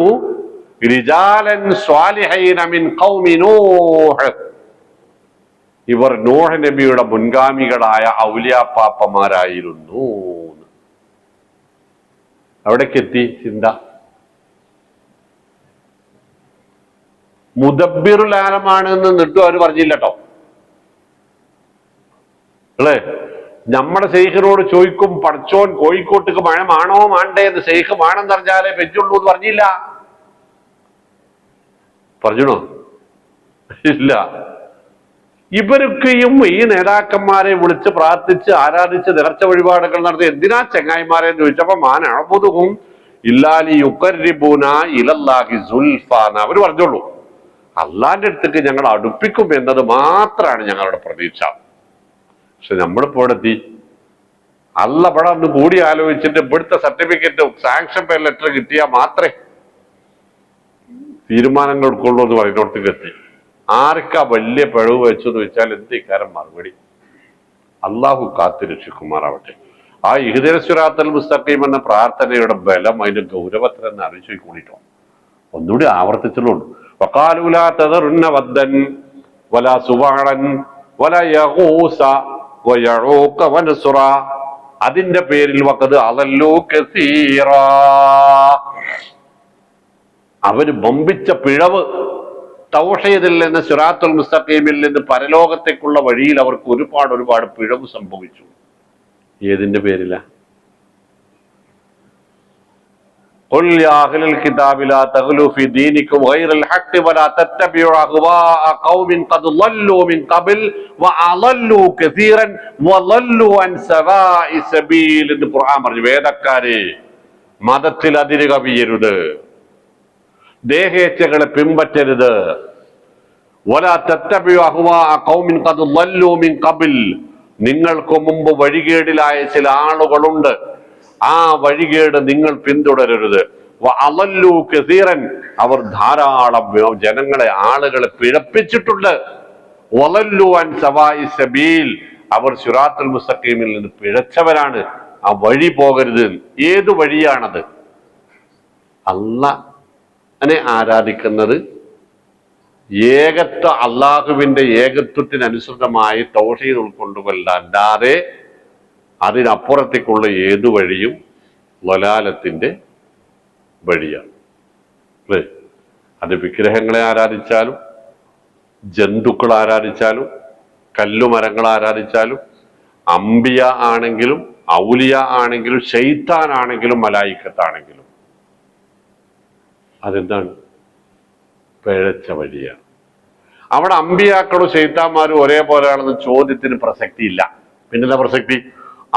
റിജാലൻ സ്വാലിഹീന മിൻ ഖൗമി നൂഹ്. ഇവർ നൂഹ് നബിയുടെ മുൻഗാമികളായ ഔലിയാപ്പാപ്പമാരായിരുന്നു. അവിടേക്കെത്തി ചിന്ത. മുദബ്ബിറുൽ ആലമാണ് എന്ന് എന്നിട്ടും അവർ പറഞ്ഞില്ല കേട്ടോ. അല്ലേ? നമ്മുടെ ശൈഖിനോട് ചോദിക്കും, പടച്ചോൻ കോഴിക്കോട്ടേക്ക് മഴ മാണോ മാണ്ടേ എന്ന്. ശൈഖ് മാണെന്ന് പറഞ്ഞാലേ പെറ്റുള്ളൂ എന്ന് പറഞ്ഞില്ല. പറഞ്ഞോ? ഇല്ല. ഇവരൊക്കെയും ഈ നേതാക്കന്മാരെ വിളിച്ച് പ്രാർത്ഥിച്ച് ആരാധിച്ച് നേർച്ച വഴിപാടുകൾ നടത്തി. എന്തിനാ ചെങ്ങായിമാരെ എന്ന് ചോദിച്ചപ്പോ മാനഅബുദുഹും ഇല്ലാലി യുഖർരിബൂന ഇലല്ലാഹി സുൽഫാന. അവർ പറഞ്ഞോളൂ, അള്ളാന്റെ അടുത്തേക്ക് ഞങ്ങൾ അടുപ്പിക്കും എന്നത് മാത്രമാണ് ഞങ്ങളുടെ പ്രതീക്ഷ. പക്ഷെ നമ്മളിപ്പോ ഇവിടെ എത്തി. അല്ല ഇവിടെ ഒന്ന് കൂടി ആലോചിച്ചിട്ട് ഇവിടുത്തെ സർട്ടിഫിക്കറ്റ് സാങ്ഷൻ പേ ലെറ്റർ കിട്ടിയാൽ മാത്രമേ തീരുമാനങ്ങൾ എടുക്കുള്ളൂ എന്ന് പറയുന്നിടത്തേക്ക് എത്തി. ആർക്കാ വലിയ പിഴവ് വെച്ചു എന്ന് വെച്ചാൽ എന്ത് ഇക്കാരം മറുപടി? അള്ളാഹു കാത്തു രക്ഷിക്കുമാറാവട്ടെ. ആ ഇഹ്ദിന സിറാത്തൽ മുസ്തഖീം എന്ന പ്രാർത്ഥനയുടെ ബലം, അതിന്റെ ഗൗരവത്തിലെന്ന് അറിയിച്ചു കൂടിട്ടോ. ഒന്നുകൂടി ആവർത്തിച്ചുള്ളൂ. വഖാലൂ ലാ തദറുന്ന വദ്ദൻ വലാ സുവാഴൻ വലാ യഗൂസ വയഊഖ വനസ്റ. അതിന്റെ പേരിൽ വഖദ് അളല്ലൂ കസീറാ. അവര് ബമ്പിച്ച പിഴവ്. തൗഹീദിൽ നിന്ന് സിറാത്തുൽ മുസ്തഖീമിൽ നിന്ന് പരലോകത്തേക്കുള്ള വഴിയിൽ അവർക്ക് ഒരുപാട് പിഴവ് സംഭവിച്ചു. ഏതിന്റെ പേരിലാ? ഖുൽ യാ അഹ്ലൽ കിതാബി ലാ തഗ്ലൂ ഫീ ദീനികും ഗൈറൽ ഹഖ് വലാ തത്തബിഉ അഹ്വാഅ ഖൗമിൻ ഖദ് ളല്ലൂ മിൻ ഖബൽ വഅളല്ലൂ കസീറൻ വളല്ലൂ അൻ സവാഇ സബീൽ എന്ന് ഖുർആൻ പറഞ്ഞു. വേദക്കാരെ, മതത്തിൽ അതിര് കവിയരുത്, ദേഹേച്ഛകളെ പിൻപറ്റരുത്. വലാ തത്തബിഉ അഹ്വാഅ ഖൗമിൻ ഖദ് ളല്ലൂ മിൻ ഖബൽ. നിങ്ങൾക്ക് മുമ്പ് വഴികേടിലായ ചില ആളുകളുണ്ട്, ആ വഴികേട് നിങ്ങൾ പിന്തുടരരുത്. വഅളല്ലൂ കസീറൻ. അവർ ധാരാളം ജനങ്ങളെ, ആളുകളെ പിഴപ്പിച്ചിട്ടുണ്ട്. വളല്ലൂ അൻ സവാഇ സബീൽ. അവർ സിറാത്തുൽ മുസ്തഖീമിൽ നിന്ന് പിഴച്ചവരാണ്. ആ വഴി പോകരുത്. ഏത് വഴിയാണത്? അല്ലാഹുവിനെ ആരാധിക്കുന്നത്, ഏകത്വ അള്ളാഹുവിന്റെ ഏകത്വത്തിനനുസൃതമായി തൗഹീദ് ഉൾക്കൊണ്ടുകൊണ്ടല്ലാതെ അതിനപ്പുറത്തേക്കുള്ള ഏതു വഴിയും ളലാലത്തിന്റെ വഴിയാണ്. അല്ലേ? അത് വിഗ്രഹങ്ങളെ ആരാധിച്ചാലും, ജന്തുക്കൾ ആരാധിച്ചാലും, കല്ലുമരങ്ങൾ ആരാധിച്ചാലും, അമ്പിയ ആണെങ്കിലും, ഔലിയ ആണെങ്കിലും, ശൈത്താനാണെങ്കിലും, മലായിക്കത്താണെങ്കിലും അതെന്താണ്? പിഴച്ച വഴിയാണ്. അവിടെ അമ്പിയാക്കളും ശൈത്താന്മാരും ഒരേപോലെയാണെന്ന് ചോദ്യത്തിന് പ്രസക്തിയില്ല. പിന്നെന്താ പ്രസക്തി?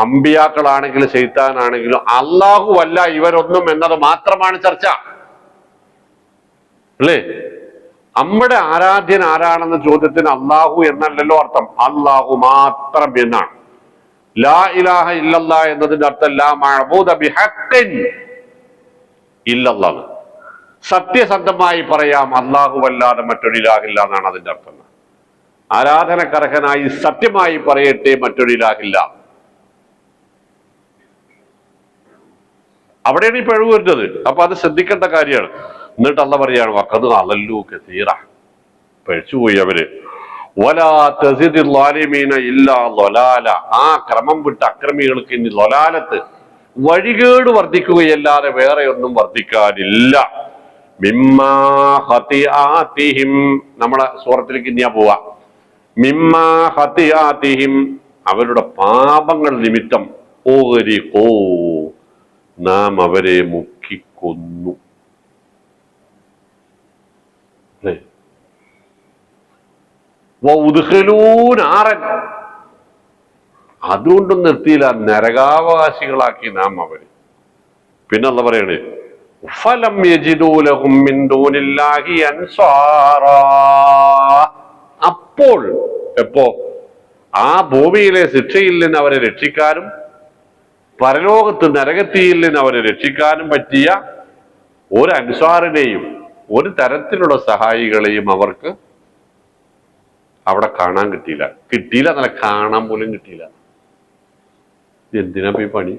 അമ്പിയാക്കളാണെങ്കിലും ശൈത്താനാണെങ്കിലും അല്ലാഹു അല്ല ഇവരൊന്നും എന്നത് മാത്രമാണ് ചർച്ച. അല്ലേ? നമ്മുടെ ആരാധ്യൻ ആരാണെന്ന ചോദ്യത്തിന് അല്ലാഹു എന്നല്ലല്ലോ അർത്ഥം, അല്ലാഹു മാത്രം എന്നാണ്. ലാ ഇലാഹ ഇല്ലല്ലാ എന്നതിന്റെ അർത്ഥം ലാ മഅബൂദ ബിഹഖ്ഖിൻ ഇല്ലല്ലാഹ്. സത്യസന്ധമായി പറയാം അല്ലാഹു അല്ലാതെ മറ്റൊരു ഇലാഹില്ല എന്നാണ് അതിന്റെ അർത്ഥം. ആരാധനക്കർഹനായി സത്യമായി പറയട്ടെ മറ്റൊരു ഇലാഹില്ല. അവിടെയാണ് ഈ പിഴവ് വരുന്നത്. അപ്പൊ അത് ശ്രദ്ധിക്കേണ്ട കാര്യമാണ്. എന്നിട്ട് അല്ല പറയാണ് വഖദ് അളല്ലു കസീറ, പഴിച്ചുപോയി അവര്. വലാ തസിദിൽ ളാലിമീന ഇല്ലാ ളലാല, ആ ക്രമം വിട്ട അക്രമികൾക്ക് ഇനി ളലാലത്ത്, വഴികേട് വർദ്ധിക്കുകയല്ലാതെ വേറെ ഒന്നും വർദ്ധിക്കാനില്ല. മിമ്മാ ഖതിആതിഹിം, നമ്മളെ സൂറത്തിലേക്ക് ഇനിയാ പോവാ. മിമ്മാ ഖതിആതിഹിം, അവരുടെ പാപങ്ങൾ നിമിത്തം, ഓഗരിഖൂ, നാം അവരെ മുക്കിക്കൊന്നു. വൗദ്ഖിലൂനാറൻ, അതുകൊണ്ടും നിർത്തിയില്ല, നരകാവകാശികളാക്കി നാം അവര്. പിന്നെ അല്ലാഹു പറയണേ ഫലം യജിദൂ ലഹും മിൻ ദൂനില്ലാഹി അൻസാറാ, അപ്പോൾ എപ്പോ ആ ഭൂമിയിലെ ശിക്ഷയിൽ നിന്ന് അവരെ രക്ഷിക്കാനും പരലോകത്ത് നരകത്തിയിൽ നിന്ന് അവരെ രക്ഷിക്കാനും പറ്റിയ ഒരു അൻസാറിനെയും ഒരു തരത്തിലുള്ള സഹായികളെയും അവർക്ക് അവിടെ കാണാൻ കിട്ടിയില്ല. എന്നല്ല, കാണാൻ പോലും കിട്ടിയില്ല. എന്തിനാ പോയി പണി?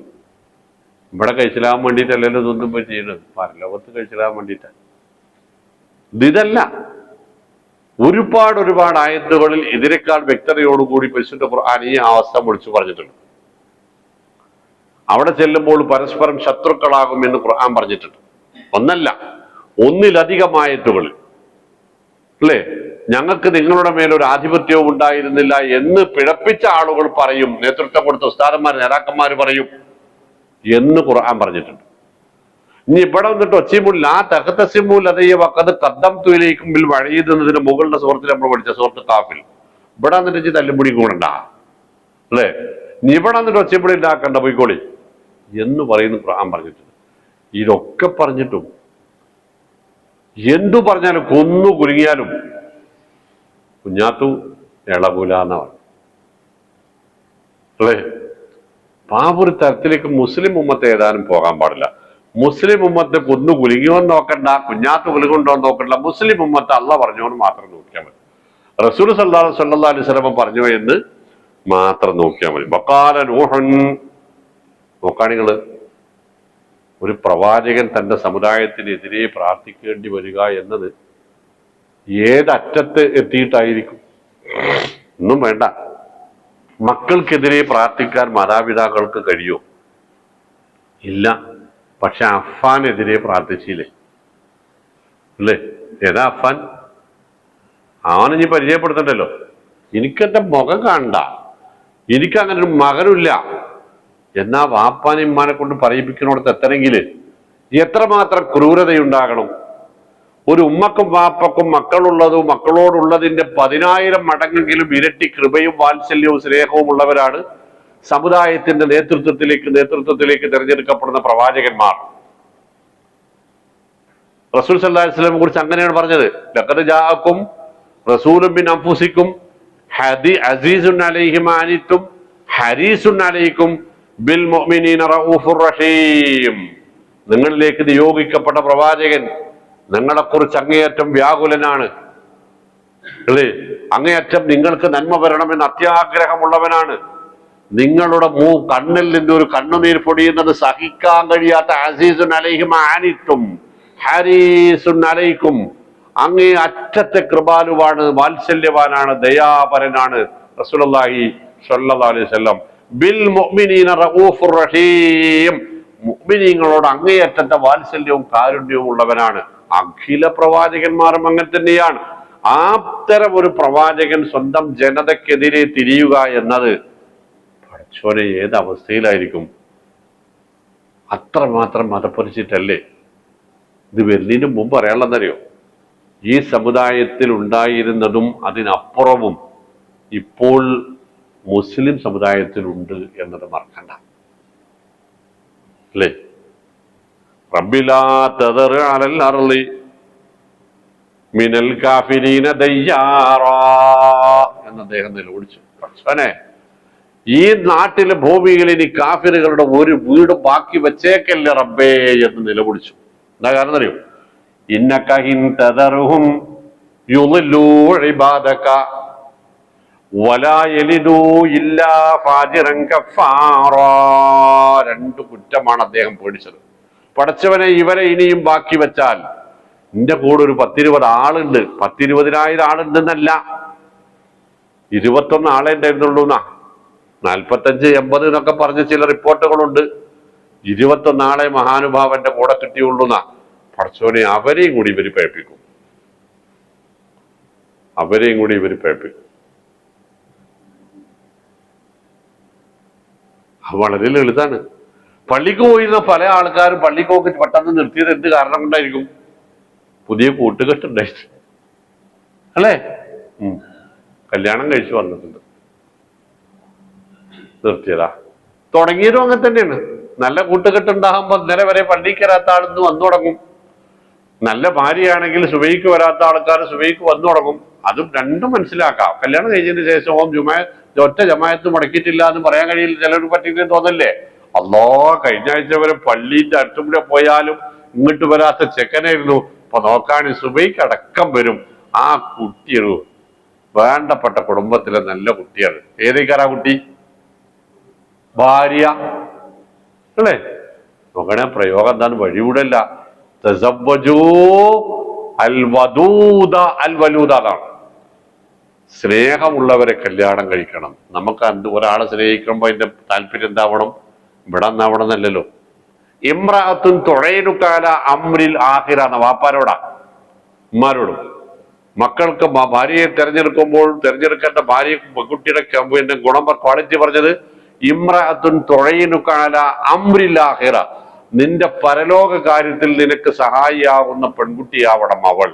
ഇവിടെ കഴിച്ചിലാകാൻ വേണ്ടിയിട്ടല്ലല്ലോ ഇതൊന്നും പോയി ചെയ്യുന്നത്, പരലോകത്ത് കഴിച്ചിലാകാൻ വേണ്ടിയിട്ടാണ്. ഇതല്ല, ഒരുപാട് ആയത്തുകളിൽ ഇതിനേക്കാൾ വ്യക്തതയോടുകൂടി പരിശുദ്ധ ഖുർആൻ ഈ അവസ്ഥ വിളിച്ചു പറഞ്ഞിട്ടുണ്ട്. അവിടെ ചെല്ലുമ്പോൾ പരസ്പരം ശത്രുക്കളാകും എന്ന് ഖുർആൻ പറഞ്ഞിട്ടുണ്ട്. ഒന്നല്ല, ഒന്നിലധികം ആയത്തുകളിൽ. അല്ലേ? ഞങ്ങൾക്ക് നിങ്ങളുടെ മേലൊരു ആധിപത്യവും ഉണ്ടായിരുന്നില്ല എന്ന് പിഴപ്പിച്ച ആളുകൾ പറയും, നേതൃത്വം കൊടുത്ത ഉസ്താദന്മാർ നേതാക്കന്മാർ പറയും എന്ന് ഖുർആൻ പറഞ്ഞിട്ടുണ്ട്. ഇനി ഇവിടെ വന്നിട്ട് ഒച്ചിമുല്ല തഖ്തസിമുൽ ലദയ്യ വഖദ് ഖദ്ദംതു ഇലൈക്കും ബിൽ വഈദ് എന്നതിന്റെ മുകളുടെ സൂറത്തിൽ നമ്മൾ പഠിച്ച സൂറത്ത് കാഫിൽ, ഇവിടെ വന്നിട്ട് തല്ലുമുടി കൂടണ്ട. അല്ലേ? ഇനി ഇവിടെ വന്നിട്ട് ഒച്ചിമുടി ഉണ്ടാക്കണ്ട, പോയിക്കോളി എന്ന് പറയുന്നു ഖുർആൻ പറഞ്ഞിട്ടുണ്ട്. ഇതൊക്കെ പറഞ്ഞിട്ടും എന്തു പറഞ്ഞാലും കൊന്നു കുലുങ്ങിയാലും കുഞ്ഞാത്തു ഇളകൂല എന്നാണ്. അല്ലേ? ആ ഒരു തരത്തിലേക്ക് മുസ്ലിം ഉമ്മത്ത് ഏതാനും പോകാൻ പാടില്ല. മുസ്ലിം ഉമ്മത്ത് കൊന്നു കുലുങ്ങിയോന്ന് നോക്കണ്ട, കുഞ്ഞാത്ത് കുലുങ്ങുണ്ടോ എന്ന് നോക്കണ്ട. മുസ്ലിം ഉമ്മത്ത് അള്ള പറഞ്ഞോന്ന് മാത്രം നോക്കിയാൽ മതി. റസൂൽ സല്ലല്ലാഹു അലൈഹി വസല്ലം പറഞ്ഞോ എന്ന് മാത്രം നോക്കിയാൽ മതി. വഖാല നൂഹൻ, നോക്കാണിങ്ങള്, ഒരു പ്രവാചകൻ തന്റെ സമുദായത്തിനെതിരെ പ്രാർത്ഥിക്കേണ്ടി വരിക എന്നത് ഏതറ്റത്ത് എത്തിയിട്ടായിരിക്കും? ഒന്നും വേണ്ട, മക്കൾക്കെതിരെ പ്രാർത്ഥിക്കാൻ മാതാപിതാക്കൾക്ക് കഴിയോ? ഇല്ല. പക്ഷെ അഫ്ഫാനെതിരെ പ്രാർത്ഥിച്ചില്ലേ? അല്ലേ? ഏതാ അഫ്ഫാൻ? അവനിനി പരിചയപ്പെടുത്തണ്ടല്ലോ. എനിക്കെന്റെ മുഖം കാണണ്ട, എനിക്കങ്ങനെ ഒരു മകനില്ല എന്നാ വാപ്പാനും ഇമ്മാനെ കൊണ്ട് പറയിപ്പിക്കുന്നിടത്ത് എത്തണമെങ്കിൽ എത്രമാത്രം ക്രൂരതയുണ്ടാകണം? ഒരു ഉമ്മക്കും വാപ്പക്കും മക്കളുള്ളതും മക്കളോടുള്ളതിന്റെ 10,000 മടങ്ങെങ്കിലും ഇരട്ടി കൃപയും വാത്സല്യവും സ്നേഹവും ഉള്ളവരാണ് സമുദായത്തിന്റെ നേതൃത്വത്തിലേക്ക് തിരഞ്ഞെടുക്കപ്പെടുന്ന പ്രവാചകന്മാർ. റസൂൽ സല്ലല്ലാഹു അലൈഹി വസല്ലമയെ കുറിച്ച് അങ്ങനെയാണ് പറഞ്ഞത്. ലഖദ് ജാഅക്കും റസൂലുൻ മിൻ അൻഫുസിക്കും അസീസുൻ അലൈഹി മാ അനിത്തും ഹരീസുൻ അലൈക്കും ബിൽ മുഅ്മിനീന റഊഫുർ റഹീം. നിങ്ങളിലേക്ക് നിയോഗിക്കപ്പെട്ട പ്രവാചകൻ നിങ്ങളെക്കുറിച്ച് അങ്ങേയറ്റം വ്യാകുലനാണ്. അല്ലേ? അങ്ങേയറ്റം നിങ്ങൾക്ക് നന്മ വരണമെന്ന് അത്യാഗ്രഹമുള്ളവനാണ്. നിങ്ങളുടെ കണ്ണിൽ നിന്ന് ഒരു കണ്ണുനീർ പൊടിയുന്നത് സഹിക്കാൻ കഴിയാത്ത അസീസുൻ അലൈഹി മാ അനിത്തും ഹരീസുൻ അലൈക്കും, അങ്ങേ അറ്റത്തെ കൃപാലുവാണ്, വാത്സല്യവാനാണ്, ദയാപരനാണ്. റസൂലുള്ളാഹി സ്വല്ലല്ലാഹു അലൈഹി വസല്ലം ബിൽ മുഅ്മിനീന റഊഫുർ റഹീം, മുഅ്മിനീങ്ങളോട് അങ്ങേയറ്റത്തെ വാത്സല്യവും കാരുണ്യവും ഉള്ളവനാണ്. അഖില പ്രവാചകന്മാരും അങ്ങനെ തന്നെയാണ്. അത്തരം ഒരു പ്രവാചകൻ സ്വന്തം ജനതക്കെതിരെ തിരിയുക എന്നത് പഠിച്ചോനെ ഏത് അവസ്ഥയിലായിരിക്കും? അത്രമാത്രം മതപ്പറിച്ചിട്ടല്ലേ ഇത് വരുന്നതിന് മുമ്പ് അറിയാനുള്ളതറിയോ? ഈ സമുദായത്തിൽ ഉണ്ടായിരുന്നതും അതിനപ്പുറവും ഇപ്പോൾ മുസ്ലിം സമുദായത്തിലുണ്ട് എന്നത് മറക്കണ്ട അല്ലേ? റബ്ബിലാ തദർ അലൽ അർളി മിനൽ കാഫിരീന ദയ്യാറാ എന്ന് അദ്ദേഹം നിലവിളിച്ചു. പക്ഷേ ഈ നാട്ടിലെ ഭൂമിയിൽ ഇനി കാഫിറുകളുടെ ഒരു വീട് ബാക്കി വെച്ചേക്കല്ലേ റബ്ബേ എന്ന് നിലവിളിച്ചു. എന്താ കാരണം അറിയോ? ഇന്നക ഇൻ തദർഹും യുളില്ലൂ ഇബാദക വലാ യലിദൂ ഇല്ലാ ഫാജിറൻ കഫാറാ. രണ്ട് കുറ്റമാണ് അദ്ദേഹം പേടിച്ചത്. പടച്ചവനെ, ഇവരെ ഇനിയും ബാക്കി വെച്ചാൽ നിന്റെ കൂടെ ഒരു 10-20 ആളുണ്ട്, 10-20,000 ആളുണ്ടെന്നല്ല, 21 ആളെ ഉണ്ടായിരുന്നുള്ളൂ എന്നാ. 45-80 എന്നൊക്കെ പറഞ്ഞ ചില റിപ്പോർട്ടുകളുണ്ട്. 21 ആളെ മഹാനുഭാവന്റെ കൂടെ കിട്ടിയുള്ളൂ എന്നാ. പടച്ചോനെ, അവരെയും കൂടി ഇവര് പഴപ്പിക്കും, അവരെയും കൂടി ഇവര് പഴപ്പിക്കും. വളരെ ലളിതാണ്. പള്ളിക്ക് പോയിരുന്ന പല ആൾക്കാരും പള്ളിക്ക് പോക്ക് പെട്ടെന്ന് നിർത്തിയത് എന്ത് കാരണം കൊണ്ടായിരിക്കും? പുതിയ കൂട്ടുകെട്ടുണ്ടായിട്ട് അല്ലേ? കല്യാണം കഴിച്ചു വന്നിട്ടുണ്ട്, നിർത്തിയതാ. തുടങ്ങിയതും അങ്ങനെ തന്നെയാണ്. നല്ല കൂട്ടുകെട്ടുണ്ടാകുമ്പോ ഇന്നലെ വരെ പള്ളിക്ക് വരാത്ത ആളെന്ന് വന്നു തുടങ്ങും. നല്ല ഭാര്യയാണെങ്കിൽ സുബൈക്ക് വരാത്ത ആൾക്കാർ സുബൈക്ക് വന്നു തുടങ്ങും. അതും രണ്ടും മനസ്സിലാക്കാം. കല്യാണം കഴിഞ്ഞതിന് ശേഷം ഒറ്റ ജമായത്ത് മുടക്കിയിട്ടില്ല എന്ന് പറയാൻ കഴിയില്ല. ചിലർക്ക് പറ്റില്ല തോന്നല്ലേ? അല്ലോ, കഴിഞ്ഞ ആഴ്ച വരെ പള്ളിന്റെ അടുത്തും കൂടെ പോയാലും ഇങ്ങോട്ട് വരാത്ത ചെക്കനായിരുന്നു. അപ്പൊ നോക്കാണ് സുബൈക്ക് അടക്കം വരും. ആ കുട്ടിയൊരു വേണ്ടപ്പെട്ട കുടുംബത്തിലെ നല്ല കുട്ടിയാണ്. ഏതേക്കാരാ കുട്ടി? ഭാര്യ അല്ലേ? നോക്കണേ, പ്രയോഗം എന്താണ്? വഴിയൂടല്ല. അതാണ് സ്നേഹമുള്ളവരെ കല്യാണം കഴിക്കണം. നമുക്ക് ഒരാളെ സ്നേഹിക്കുമ്പോ അതിന്റെ താല്പര്യം എന്താവണം? ഇവിടെ എന്നാവണം എന്നല്ലല്ലോ. ഇമ്രാത്തുൻ തുഴയനുക്കാല അമ്രിൽ ആഹിറ എന്ന വാപ്പാരോടാ, ഉമ്മാരോടും. മക്കൾക്ക് ഭാര്യയെ തെരഞ്ഞെടുക്കേണ്ട ഭാര്യ പെൺകുട്ടിയുടെ ഗുണം ക്വാളിറ്റി പറഞ്ഞത് ഇമ്രാത്തുൻ തുഴയനുക്കാല അമ്രിൽ ആഹിറ, നിന്റെ പരലോക കാര്യത്തിൽ നിനക്ക് സഹായിയാവുന്ന പെൺകുട്ടിയാവണം അവൾ.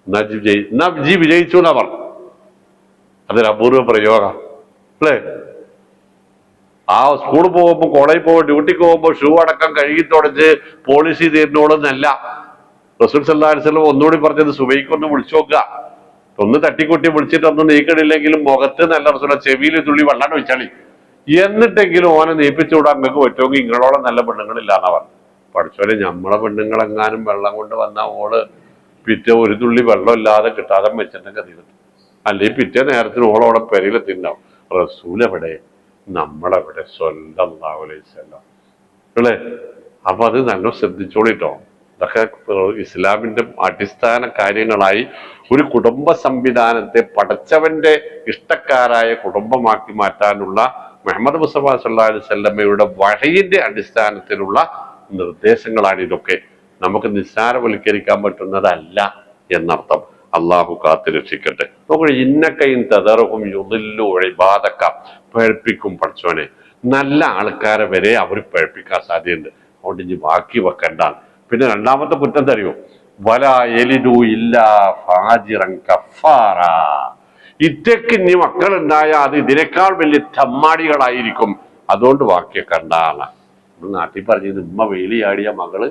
നജി വിജയിച്ചു എന്നവർ. അതൊരു അപൂർവ പ്രയോഗം അല്ലേ? ആ സ്കൂളിൽ പോകുമ്പോ, കോളേജിൽ പോകുമ്പോ, ഡ്യൂട്ടിക്ക് പോകുമ്പോ ഷൂ അടക്കം കഴുകി തുടച്ച് പോളിഷ് ചെയ്തിരുന്നോളെന്നല്ല. റസൂൽ സല്ലല്ലാഹു അലൈഹി വസല്ലം ഒന്നുകൂടി പറഞ്ഞത് സുബൈക്കൊന്ന് വിളിച്ചു നോക്കുക. ഒന്ന് തട്ടിക്കൊട്ടി വിളിച്ചിട്ടൊന്നും നീക്കണില്ലെങ്കിലും മുഖത്ത് നല്ല റസൂല ചെവിയിൽ തുള്ളി വെള്ളം ഒഴിച്ചാളി, എന്നിട്ടെങ്കിലും ഓനെ നീപ്പിച്ചുകൂടാൻ നിങ്ങൾക്ക് പറ്റുമെങ്കിൽ ഇങ്ങളോളം നല്ല പെണ്ണുങ്ങളില്ലാന്നവർ. പഠിച്ചോലെ, നമ്മളെ പെണ്ണുങ്ങളെങ്ങാനും വെള്ളം കൊണ്ട് വന്ന ഓള് പിറ്റേ ഒരു തുള്ളി വെള്ളം ഇല്ലാതെ കിട്ടാതെ വെച്ചിട്ടൊക്കെ തീർന്നു. അല്ലെങ്കിൽ പിറ്റേ നേരത്തിന് ഓളോടെ പെരയിലെത്തിണ്ടാവും. റസൂൽ എവിടെ? നമ്മളെവിടെ? സ്വല്ലല്ലാഹു അലൈഹി വസല്ലം അല്ലേ? അപ്പൊ അത് നല്ല ശ്രദ്ധിച്ചോളിട്ടോ. ഇതൊക്കെ ഇസ്ലാമിന്റെ അടിസ്ഥാന കാര്യങ്ങളായി ഒരു കുടുംബ സംവിധാനത്തെ പടച്ചവന്റെ ഇഷ്ടക്കാരായ കുടുംബമാക്കി മാറ്റാനുള്ള മുഹമ്മദ് മുസ്തഫ സല്ലല്ലാഹു അലൈഹി വസല്ലമയുടെ വഹയിന്റെ അടിസ്ഥാനത്തിലുള്ള നിർദ്ദേശങ്ങളാണ് ഇതൊക്കെ. നമുക്ക് നിസ്സാരവൽക്കരിക്കാൻ പറ്റുന്നതല്ല എന്നർത്ഥം. അള്ളാഹു കാത്തു രക്ഷിക്കട്ടെ. നോക്കൂ, ഇന്നക്കൈൻ തദറുഹും യുദില്ലു ഇബാദക, പഴപ്പിക്കും പടച്ചോനെ. നല്ല ആൾക്കാരെ വരെ അവർ പഴപ്പിക്കാൻ സാധ്യതയുണ്ട്. അതുകൊണ്ട് ഇനി ബാക്കി വെക്കണ്ട. പിന്നെ രണ്ടാമത്തെ കുറ്റം തറിയോ? വലാ യലിദു ഇല്ലാ ഫാജിറൻ കഫാറ. ഇറ്റക്ക് ഇനി മക്കളുണ്ടായ അത് ഇതിനേക്കാൾ വലിയ തമ്മാടികളായിരിക്കും. അതുകൊണ്ട് ബാക്കി കണ്ടാണ്. നാട്ടിൽ പറഞ്ഞത് ഉമ്മ വേലിയാടിയ മകള്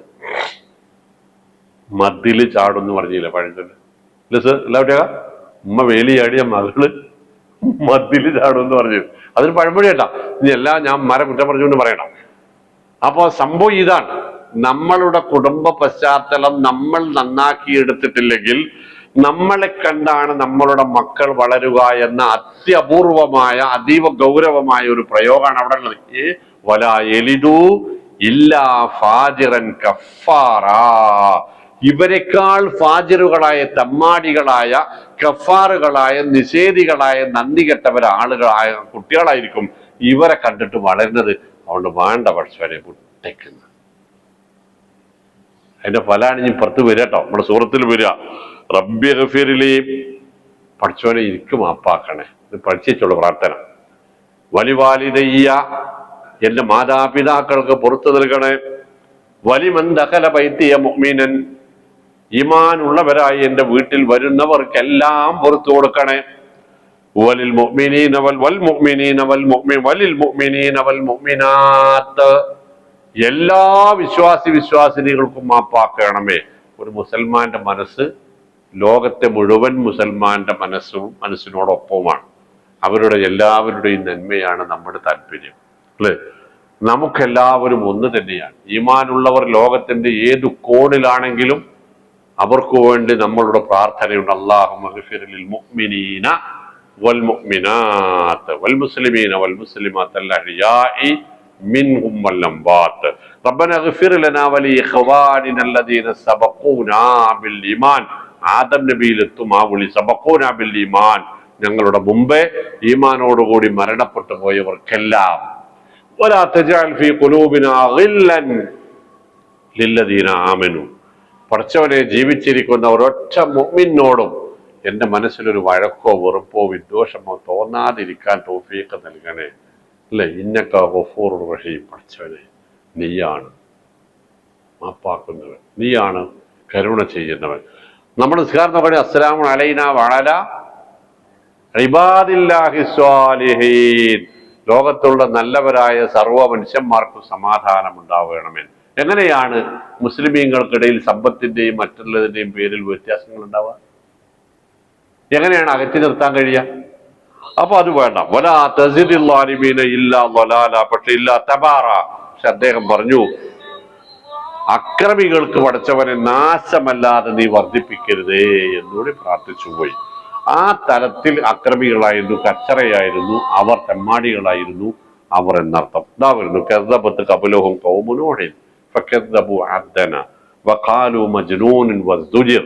മതില് ചാടുന്ന് പറഞ്ഞില്ല പഴഞ്ചൊല്ല് ഇല്ല സർ? എല്ലാ ഉമ്മ വേലിയാടിയ മകള് മതില് ചാടുമെന്ന് പറഞ്ഞു. അതൊരു പഴമൊഴി കേട്ടാ. ഇനി എല്ലാം ഞാൻ കുറ്റം പറഞ്ഞുകൊണ്ട് പറയണം. അപ്പൊ സംഭവം ഇതാണ്. നമ്മളുടെ കുടുംബ പശ്ചാത്തലം നമ്മൾ നന്നാക്കിയെടുത്തിട്ടില്ലെങ്കിൽ നമ്മളെ കണ്ടാണ് നമ്മളുടെ മക്കൾ വളരുക എന്ന അത്യപൂർവമായ അതീവ ഗൗരവമായ ഒരു പ്രയോഗമാണ് അവിടെ ഉള്ളത്. വലാ യലിദു ഇല്ലാ ഫാജിറൻ കഫാറാ. ഇവരെക്കാൾ ഫാജിറുകളായ, തമ്മാടികളായ, കഫാറുകളായ, നിഷേധികളായ, നന്ദി കെട്ടവര ആളുകളായ കുട്ടികളായിരിക്കും ഇവരെ കണ്ടിട്ട് വളരുന്നത്. അതുകൊണ്ട് വേണ്ട പഠിച്ചവരെ വിട്ടേക്കുന്നത്. അതിന്റെ ഫലാണ് ഇനി പുറത്ത് വരിക കേട്ടോ. നമ്മുടെ സൂറത്തിൽ വരിക, റബ്ബി ഗഫിറിലി, പഠിച്ചവനെ എനിക്ക് മാപ്പാക്കണേ. ഇത് പഠിച്ചുള്ള പ്രാർത്ഥന. വലിവാലിദയ്യ, എന്റെ മാതാപിതാക്കൾക്ക് പുറത്തു നൽകണേ. വലിമൻ ദഖല ബൈത്തിയ മുഅ്മിനൻ, ഈമാൻ ഉള്ളവരായി എന്റെ വീട്ടിൽ വരുന്നവർക്കെല്ലാം പുറത്തു കൊടുക്കണേ. വലിൽ മുഅ്മിനീന വൽ മുഅ്മിനീന വലിൽ മുഅ്മിനീന വൽ മുഅ്മിനാത്ത്, എല്ലാ വിശ്വാസിനികൾക്കും മാപ്പാക്കണമേ. ഒരു മുസൽമാന്റെ മനസ്സ് ലോകത്തെ മുഴുവൻ മുസൽമാന്റെ മനസ്സിനോടൊപ്പമാണ്. അവരുടെ എല്ലാവരുടെയും നന്മയാണ് നമ്മുടെ താല്പര്യം, അല്ലേ? നമുക്കെല്ലാവരും ഒന്ന് തന്നെയാണ്. ഈമാനുള്ളവർ ലോകത്തിന്റെ ഏതു കോണിലാണെങ്കിലും അവർക്ക് വേണ്ടി നമ്മളുടെ പ്രാർത്ഥനയുണ്ട്. അല്ലാഹുമ്മ ഗ്ഫിർ ലിൽ മുഅ്മിനീന വൽ മുഅ്മിനാത്ത് വൽ മുസ്ലിമീന വൽ മുസ്ലിമാത്ത് അൽ അഹ്യാഇ മിൻഹും വൽ അംവാത്ത് റബ്ബനാ ഗ്ഫിർ ലനാ വലി ഇഖ്വാനിന അല്ലദീന സബഖൂനാ ബിൽ ഈമാൻ. ആദം നബിയിലെത്തും ആ വിളി, സബഖൂനാ ബിൽ ഈമാൻ, ഞങ്ങളുടെ മുമ്പേ ഈമാനോടുകൂടി മരണപ്പെട്ടു പോയവർക്കെല്ലാം. വലാ തജഅൽ ഫീ ഖുലൂബിനാ ഗില്ലൻ ലില്ലദീന ആമനു, പടച്ചവനെ ജീവിച്ചിരിക്കുന്ന ഒരൊറ്റ മുഅ്മിനോടും എന്റെ മനസ്സിലൊരു വഴക്കോ വെറുപ്പോ വിദ്വേഷമോ തോന്നാതിരിക്കാൻ തൗഫീഖ് നൽകണേ, അല്ലെ? ഇന്നക ഗഫൂറുർ റഹീം, പടച്ചവനെ നീയാണ് മാപ്പാക്കുന്നവൻ, നീയാണ് കരുണ ചെയ്യുന്നവൻ. നമ്മൾ നിസ്കാരം പറയും അസ്സലാമു അലൈനാ വഅലാ ഇബാദില്ലാഹി സ്വാലിഹീൻ, ലോകത്തുള്ള നല്ലവരായ സർവ്വ മനുഷ്യന്മാർക്കും സമാധാനം ഉണ്ടാവണമെന്ന്. എങ്ങനെയാണ് മുസ്ലിമീങ്ങൾക്കിടയിൽ സമ്പത്തിന്റെയും മറ്റുള്ളതിന്റെയും പേരിൽ വ്യത്യാസങ്ങൾ ഉണ്ടാവുക? എങ്ങനെയാണ് അകറ്റി നിർത്താൻ കഴിയുക? അപ്പൊ അത് വേണ്ട. വലാ തസിദിൽ ളാലിമീന ഇല്ലാ ളലാല, പക്ഷെ ഇല്ലാ തബാറ. പക്ഷെ അദ്ദേഹം പറഞ്ഞു, അക്രമികൾക്ക് പടച്ചവനെ നാശമല്ലാതെ നീ വർദ്ധിപ്പിക്കരുതേ എന്നൂടെ പ്രാർത്ഥിച്ചു പോയി. ആ തലത്തിൽ അക്രമികളായിരുന്നു, കച്ചറയായിരുന്നു, അവർ തെമ്മാടികളായിരുന്നു അവർ എന്നർത്ഥം. ഇതാ വരുന്നു, കദ്ദബത്ത് ഖബ്ലഹും ഖൗമു നൂഹിൻ ഫകദ്ദബു അബ്ദന വഖാലു മജ്നൂൻ വസ്ദുജിർ,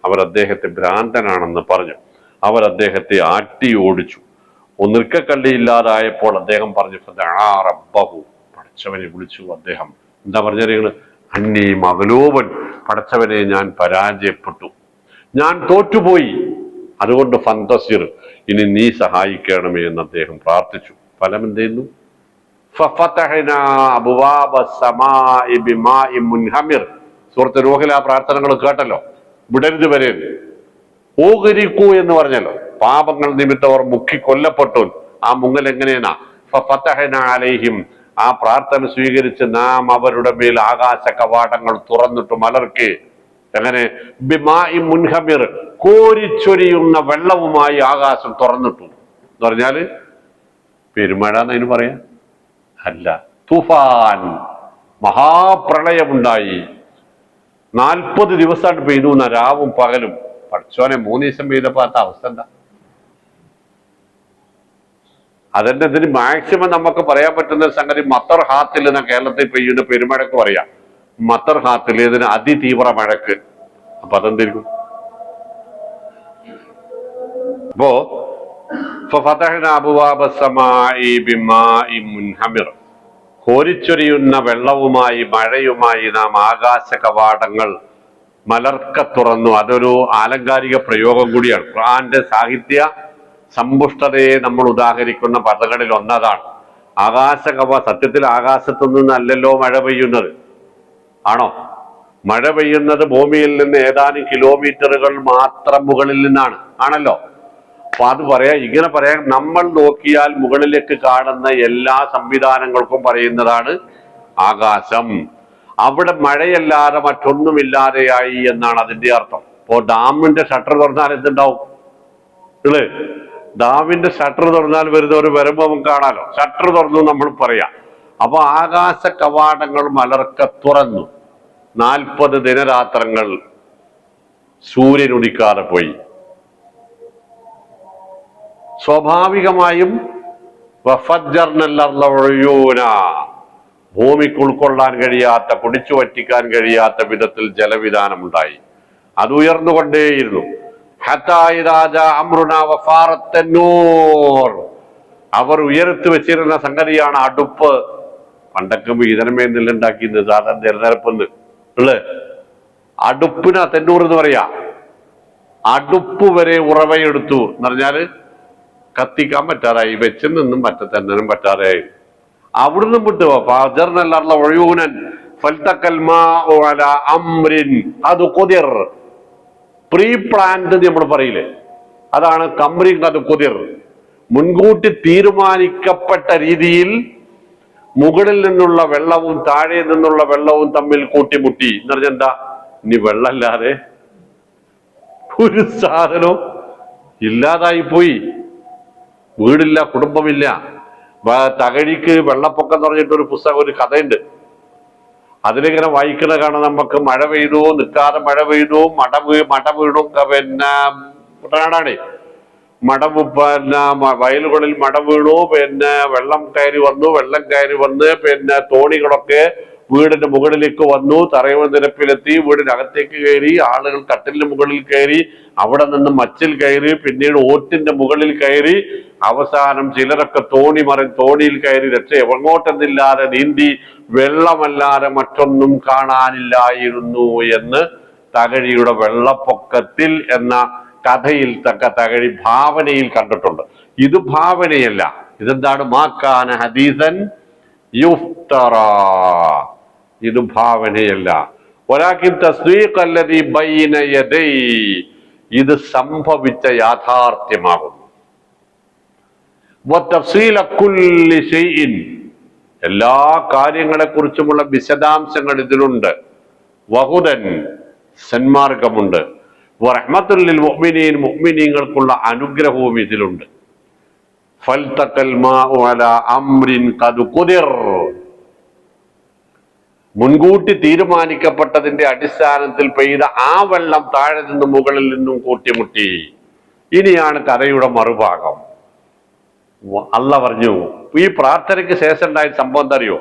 അവർ അദ്ദേഹത്തെ ഭ്രാന്തനാണെന്ന് പറഞ്ഞു, അവർ അദ്ദേഹത്തെ ആട്ടി ഓടിച്ചു. ഒന്നിർക്കക്കള്ളിയില്ലാതായപ്പോൾ അദ്ദേഹം പറഞ്ഞു ഫദഅ റബ്ബഹു, പടച്ചവനെ വിളിച്ചു. അദ്ദേഹം എന്താ പറഞ്ഞത്? അന്നീ മഗ്ലൂബൻ, പടച്ചവനെ ഞാൻ പരാജയപ്പെട്ടു, ഞാൻ തോറ്റുപോയി, അതുകൊണ്ട് ഫന്തസിർ, ഇനി നീ സഹായിക്കണമേ എന്ന് അദ്ദേഹം പ്രാർത്ഥിച്ചു. ഫലം എന്ത് ചെയ്യുന്നു? ഫഫതഹ്നാ അബ്വാബ സമാഇ ബിമാഇ മുൻഹമിർ. സൂറത്ത് നൂഹിൽ ആ പ്രാർത്ഥനകൾ കേട്ടല്ലോ, വിടരുത് വരെ ഓകരിക്കൂ എന്ന് പറഞ്ഞല്ലോ. പാപങ്ങൾ നിമിത്തം അവർ മുക്കി കൊല്ലപ്പെട്ടു. ആ മുങ്ങൽ എങ്ങനെയാ? ഫഫതഹ്നാ അലൈഹിം, ആ പ്രാർത്ഥന സ്വീകരിച്ച് നാം അവരുടെ മേൽ ആകാശ കവാടങ്ങൾ തുറന്നിട്ട് മലർക്കെ. എങ്ങനെ? ബിമാഇ മുൻഹമിർ, കോരിച്ചൊരിയുന്ന വെള്ളവുമായി ആകാശം തുറന്നിട്ടു എന്ന് പറഞ്ഞാല് പെരുമഴ എന്നതിന് പറയാ അല്ല, തുഫാൻ, മഹാപ്രളയമുണ്ടായി. 40 ദിവസമായിട്ട് പെയ്തു, രാവും പകലും. പഠിച്ചോനെ 3 ദിവസം പെയ്തപ്പോ ആ അവസ്ഥ എന്താ? അതിന്റെ ഇതിന് മാക്സിമം നമുക്ക് പറയാൻ പറ്റുന്ന ഒരു സംഗതി മത്തർ ഹാത്തിൽ എന്ന കേരളത്തിൽ പെയ്യുന്ന പെരുമഴക്ക് പറയാം. മത്തർ ഹാത്തിൽ ഇതിന് അതിതീവ്ര മഴക്ക്. അപ്പൊ അതെന്തിരിക്കും? അപ്പോ കോരിച്ചൊരിയുന്ന വെള്ളവുമായി മഴയുമായി നാം ആകാശ കവാടങ്ങൾ മലർക്ക തുറന്നു. അതൊരു ആലങ്കാരിക പ്രയോഗം കൂടിയാണ്. ഖുർആന്റെ സാഹിത്യ സമ്പുഷ്ടതയെ നമ്മൾ ഉദാഹരിക്കുന്ന പദങ്ങളിൽ ഒന്നതാണ് സത്യത്തിൽ ആകാശത്തു നിന്നല്ലല്ലോ മഴ പെയ്യുന്നത്, ആണോ? മഴ പെയ്യുന്നത് ഭൂമിയിൽ നിന്ന് ഏതാനും കിലോമീറ്ററുകൾ മാത്രം മുകളിൽ നിന്നാണ്, ആണല്ലോ. അപ്പൊ അത് ഇങ്ങനെ പറയാൻ നമ്മൾ നോക്കിയാൽ മുകളിലേക്ക് കാണുന്ന എല്ലാ സംവിധാനങ്ങൾക്കും പറയുന്നതാണ് ആകാശം. അവിടെ മഴയല്ലാതെ മറ്റൊന്നുമില്ലാതെയായി എന്നാണ് അതിന്റെ അർത്ഥം. ഇപ്പോ ഡാമിന്റെ ഷട്ടർ തുറന്നാൽ എന്തുണ്ടാവും? ഡാമിന്റെ ഷട്ടർ തുറന്നാൽ വരുന്നവർ വരുമ്പോ നമുക്ക് കാണാലോ, ഷട്ടർ തുറന്നു നമ്മൾ പറയാം. അപ്പൊ ആകാശ കവാടങ്ങൾ മലർക്ക തുറന്നു. 40 ദിനരാത്രങ്ങൾ സൂര്യൻ ഉദിക്കാതെ പോയി. സ്വാഭാവികമായും ഭൂമിക്ക് ഉൾക്കൊള്ളാൻ കഴിയാത്ത, കുടിച്ചു വറ്റിക്കാൻ കഴിയാത്ത വിധത്തിൽ ജലവിധാനം ഉണ്ടായി. അത് ഉയർന്നുകൊണ്ടേയിരുന്നു. അവർ ഉയർത്തി വെച്ചിരുന്ന സംഗതിയാണ് അടുപ്പ്. പണ്ടൊക്കെ വീതനമേ നെല്ലുണ്ടാക്കിയത് സാധാരണ ജലനിരപ്പെന്ന് ഉള്ളു. അടുപ്പിനാ തെന്നൂർ എന്ന് പറയാ. അടുപ്പ് വരെ ഉറവയെടുത്തു എന്ന് പറഞ്ഞാല് കത്തിക്കാൻ പറ്റാതായി, വെച്ച് നിന്നും പറ്റത്തന്നും പറ്റാതെയായി. അവിടുന്ന് വിട്ടു ഫജർനൽ ഉയൂനൻ ഫൽതഖൽ മാഉ അലാ അംരിൻ ഖദ് ഖുദിർ. പ്രീ പ്ലാൻഡ് നമ്മൾ പറയില്ലേ, അതാണ് കംറിൻ ഖദ് ഖുദിർ. മുൻകൂട്ടി തീരുമാനിക്കപ്പെട്ട രീതിയിൽ മുകളിൽ നിന്നുള്ള വെള്ളവും താഴെ നിന്നുള്ള വെള്ളവും തമ്മിൽ കൂട്ടിമുട്ടി എന്ന് പറഞ്ഞാൽ എന്താ? ഇനി വെള്ളമില്ലാതെ ഒരു സാധനവും ഇല്ലാതായി പോയി. വീടില്ല, കുടുംബമില്ല. തകഴിക്ക് വെള്ളപ്പൊക്കം എന്ന് പറഞ്ഞിട്ടൊരു പുസ്തകം, ഒരു കഥയുണ്ട്. അതിലിങ്ങനെ വായിക്കണ കാണാൻ നമുക്ക് മഴ പെയ്തു, നിൽക്കാതെ മഴ പെയ്തു, മട വീണു. പിന്നെ കുട്ടനാടാണ് പിന്നെ വയലുകളിൽ മട വീണു, പിന്നെ വെള്ളം കയറി വന്ന് പിന്നെ തോണികളൊക്കെ വീടിന്റെ മുകളിലേക്ക് വന്നു, തറയോ നിരപ്പിലെത്തി, വീടിനകത്തേക്ക് കയറി, ആളുകൾ കട്ടിലിന് മുകളിൽ കയറി, അവിടെ നിന്ന് മച്ചിൽ കയറി, പിന്നീട് ഓറ്റിന്റെ മുകളിൽ കയറി, അവസാനം ചിലരൊക്കെ തോണിയിൽ കയറി രക്ഷ എങ്ങോട്ടെന്നില്ലാതെ നീന്തി, വെള്ളമല്ലാതെ മറ്റൊന്നും കാണാനില്ലായിരുന്നു എന്ന് തകഴിയുടെ വെള്ളപ്പൊക്കത്തിൽ എന്ന കഥയിൽ തകഴി ഭാവനയിൽ കണ്ടിട്ടുണ്ട്. ഇത് ഭാവനയല്ല, ഇതെന്താണ്? മാക്കാന ഹദീസൻ യുഫ്തറ. ഇത് ഭാവനയല്ല. വലാകിൻ തസ്ദീഖ് അല്ലദീ ബൈന യദൈ. ഇത് സംഭവിച്ച യാഥാർത്ഥ്യമാകുന്നു. വതഫ്സീല കുല്ലി ശൈഇൻ. എല്ലാ കാര്യങ്ങളെ കുറിച്ചുമുള്ള വിശദാംശങ്ങൾ ഇതിലുണ്ട്. വഹുദൻ, സന്മാർഗമുണ്ട്. വറഹ്മത്തുൽ ലിൽ മുഅ്മിനീൻ, മുഅ്മിനീങ്ങൾക്കുള്ള അനുഗ്രഹവും ഇതിലുണ്ട്. ഫൽതഖൽ മാഉ അലാ അംരിൻ ഖദ് ഖുദിർ. മുൻകൂട്ടി തീരുമാനിക്കപ്പെട്ടതിന്റെ അടിസ്ഥാനത്തിൽ പെയ്ത ആ വെള്ളം താഴെ നിന്നും മുകളിൽ നിന്നും കൂട്ടിമുട്ടി. ഇനിയാണ് കഥയുടെ മറുഭാഗം. അല്ലാഹ് പറഞ്ഞു, ഈ പ്രാർത്ഥനയ്ക്ക് ശേഷം ഉണ്ടായ സംഭവം എന്താ അറിയോ?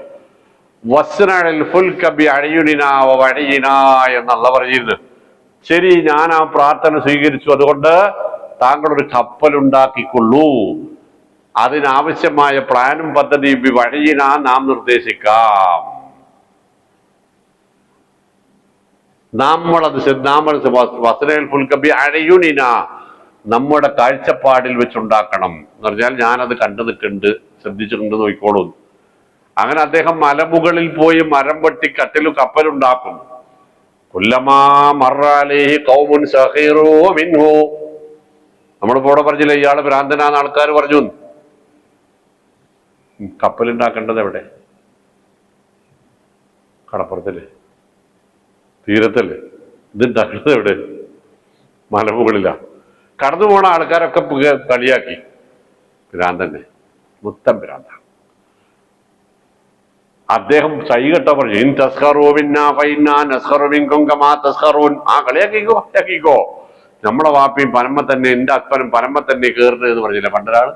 വസ്നഅൽ ഫുൽക ബിഅയുനിനാ വവഹയിനാ എന്ന് അല്ലാഹ് പറഞ്ഞിരുന്നു. ശരി, ഞാൻ ആ പ്രാർത്ഥന സ്വീകരിച്ചു, അതുകൊണ്ട് താങ്കൾ ഒരു കപ്പലുണ്ടാക്കിക്കൊള്ളൂ, അതിനാവശ്യമായ പ്ലാനും പദ്ധതിയും വഴിയിനാ നാം നിർദ്ദേശിക്കാം. വസ്നഅൽ ഫുൽക ബിഅയുനിന, നമ്മുടെ കാഴ്ചപ്പാടിൽ വെച്ചുണ്ടാക്കണം എന്ന് പറഞ്ഞാൽ ഞാനത് കണ്ടു നിൽക്കുന്നുണ്ട്, ശ്രദ്ധിച്ചിട്ടുണ്ട്, നോക്കിക്കോളൂ. അങ്ങനെ അദ്ദേഹം മലമുകളിൽ പോയി മരം വെട്ടി കട്ടിലും കപ്പലുണ്ടാക്കും. കുല്ലമാ മർറ അലൈഹി ഖൗമുൻ സഖീറൂ മിൻഹു. നമ്മളിപ്പോ ഇവിടെ പറഞ്ഞില്ലേ ഇയാള് ഭ്രാന്തനാന്ന് ആൾക്കാർ പറഞ്ഞു. കപ്പലുണ്ടാക്കേണ്ടത് എവിടെ? കടപ്പുറത്തല്ലേ, തീരത്തല്ലേ? ഇതുണ്ടാക്കേണ്ടത് എവിടെ? മലമുകളിലാ. കടന്നു പോണ ആൾക്കാരൊക്കെ കളിയാക്കി, ഭ്രാന്തന്നെ, മുത്തം ഭ്രാന്ത. അദ്ദേഹം സൈകെട്ട പറഞ്ഞു, ഇൻ തസ്ഖറൂ മിന്നാ ഫഇന്നാ നസ്ഖറു മിൻകും കമാ തസ്ഖറൂൻ. ആ കളിയാക്കിക്കോ, നമ്മളെ വാപ്പിയും പനമ്മ തന്നെ, എന്റെ അപ്പനും പനമ്മ തന്നെ കയറുന്നത് എന്ന് പറഞ്ഞില്ല പണ്ടൊരാള്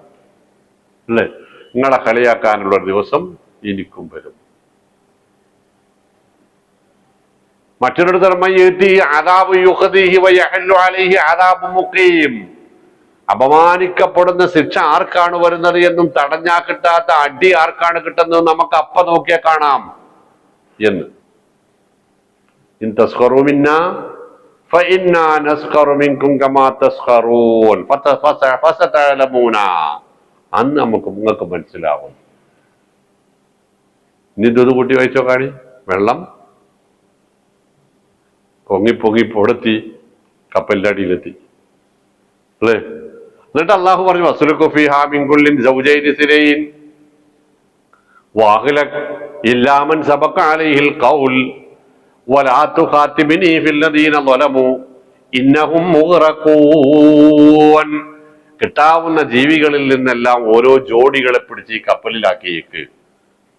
അല്ലേ? നിങ്ങളെ കളിയാക്കാനുള്ള ഒരു ദിവസം എനിക്കും വരും. മറ്റൊരു അപമാനിക്കപ്പെടുന്ന ശിക്ഷ ആർക്കാണ് വരുന്നത് എന്നും തടഞ്ഞാ കിട്ടാത്ത അടി ആർക്കാണ് കിട്ടുന്നത് നമുക്ക് അപ്പ നോക്കിയാൽ കാണാം എന്ന്. ഇൻ തസ്ഖറൂ മിന്നാ ഫഇന്നാ നസ്ഖറു മിൻകും കമാ തസ്ഖറൂൻ ഫസതഅലമൂന. അന്ന് നിങ്ങൾക്ക് മനസ്സിലാവും. ഇനി ഇത് കൂട്ടി വായിച്ചോ കാണി. വെള്ളം പൊങ്ങി പൊടത്തി കപ്പലിന്റെ അടിയിലെത്തി അല്ലേ? എന്നിട്ട് അള്ളാഹു പറഞ്ഞു, വസ്ലുകു ഫീഹാ മിൻ കുല്ലിൻ സൗജൈനി ഇസ്നൈൻ വഅഹ്ലക് ഇല്ലാ മൻ സബഖ അലൈഹിൽ ഖൗൽ വലാ തുഖാതിബ്നി ഫില്ലദീന ളലമു ഇന്നഹും മുഗ്റഖൂൻ. കിട്ടാവുന്ന ജീവികളിൽ നിന്നെല്ലാം ഓരോ ജോഡികളെ പിടിച്ച് ഈ കപ്പലിലാക്കിയേക്ക്,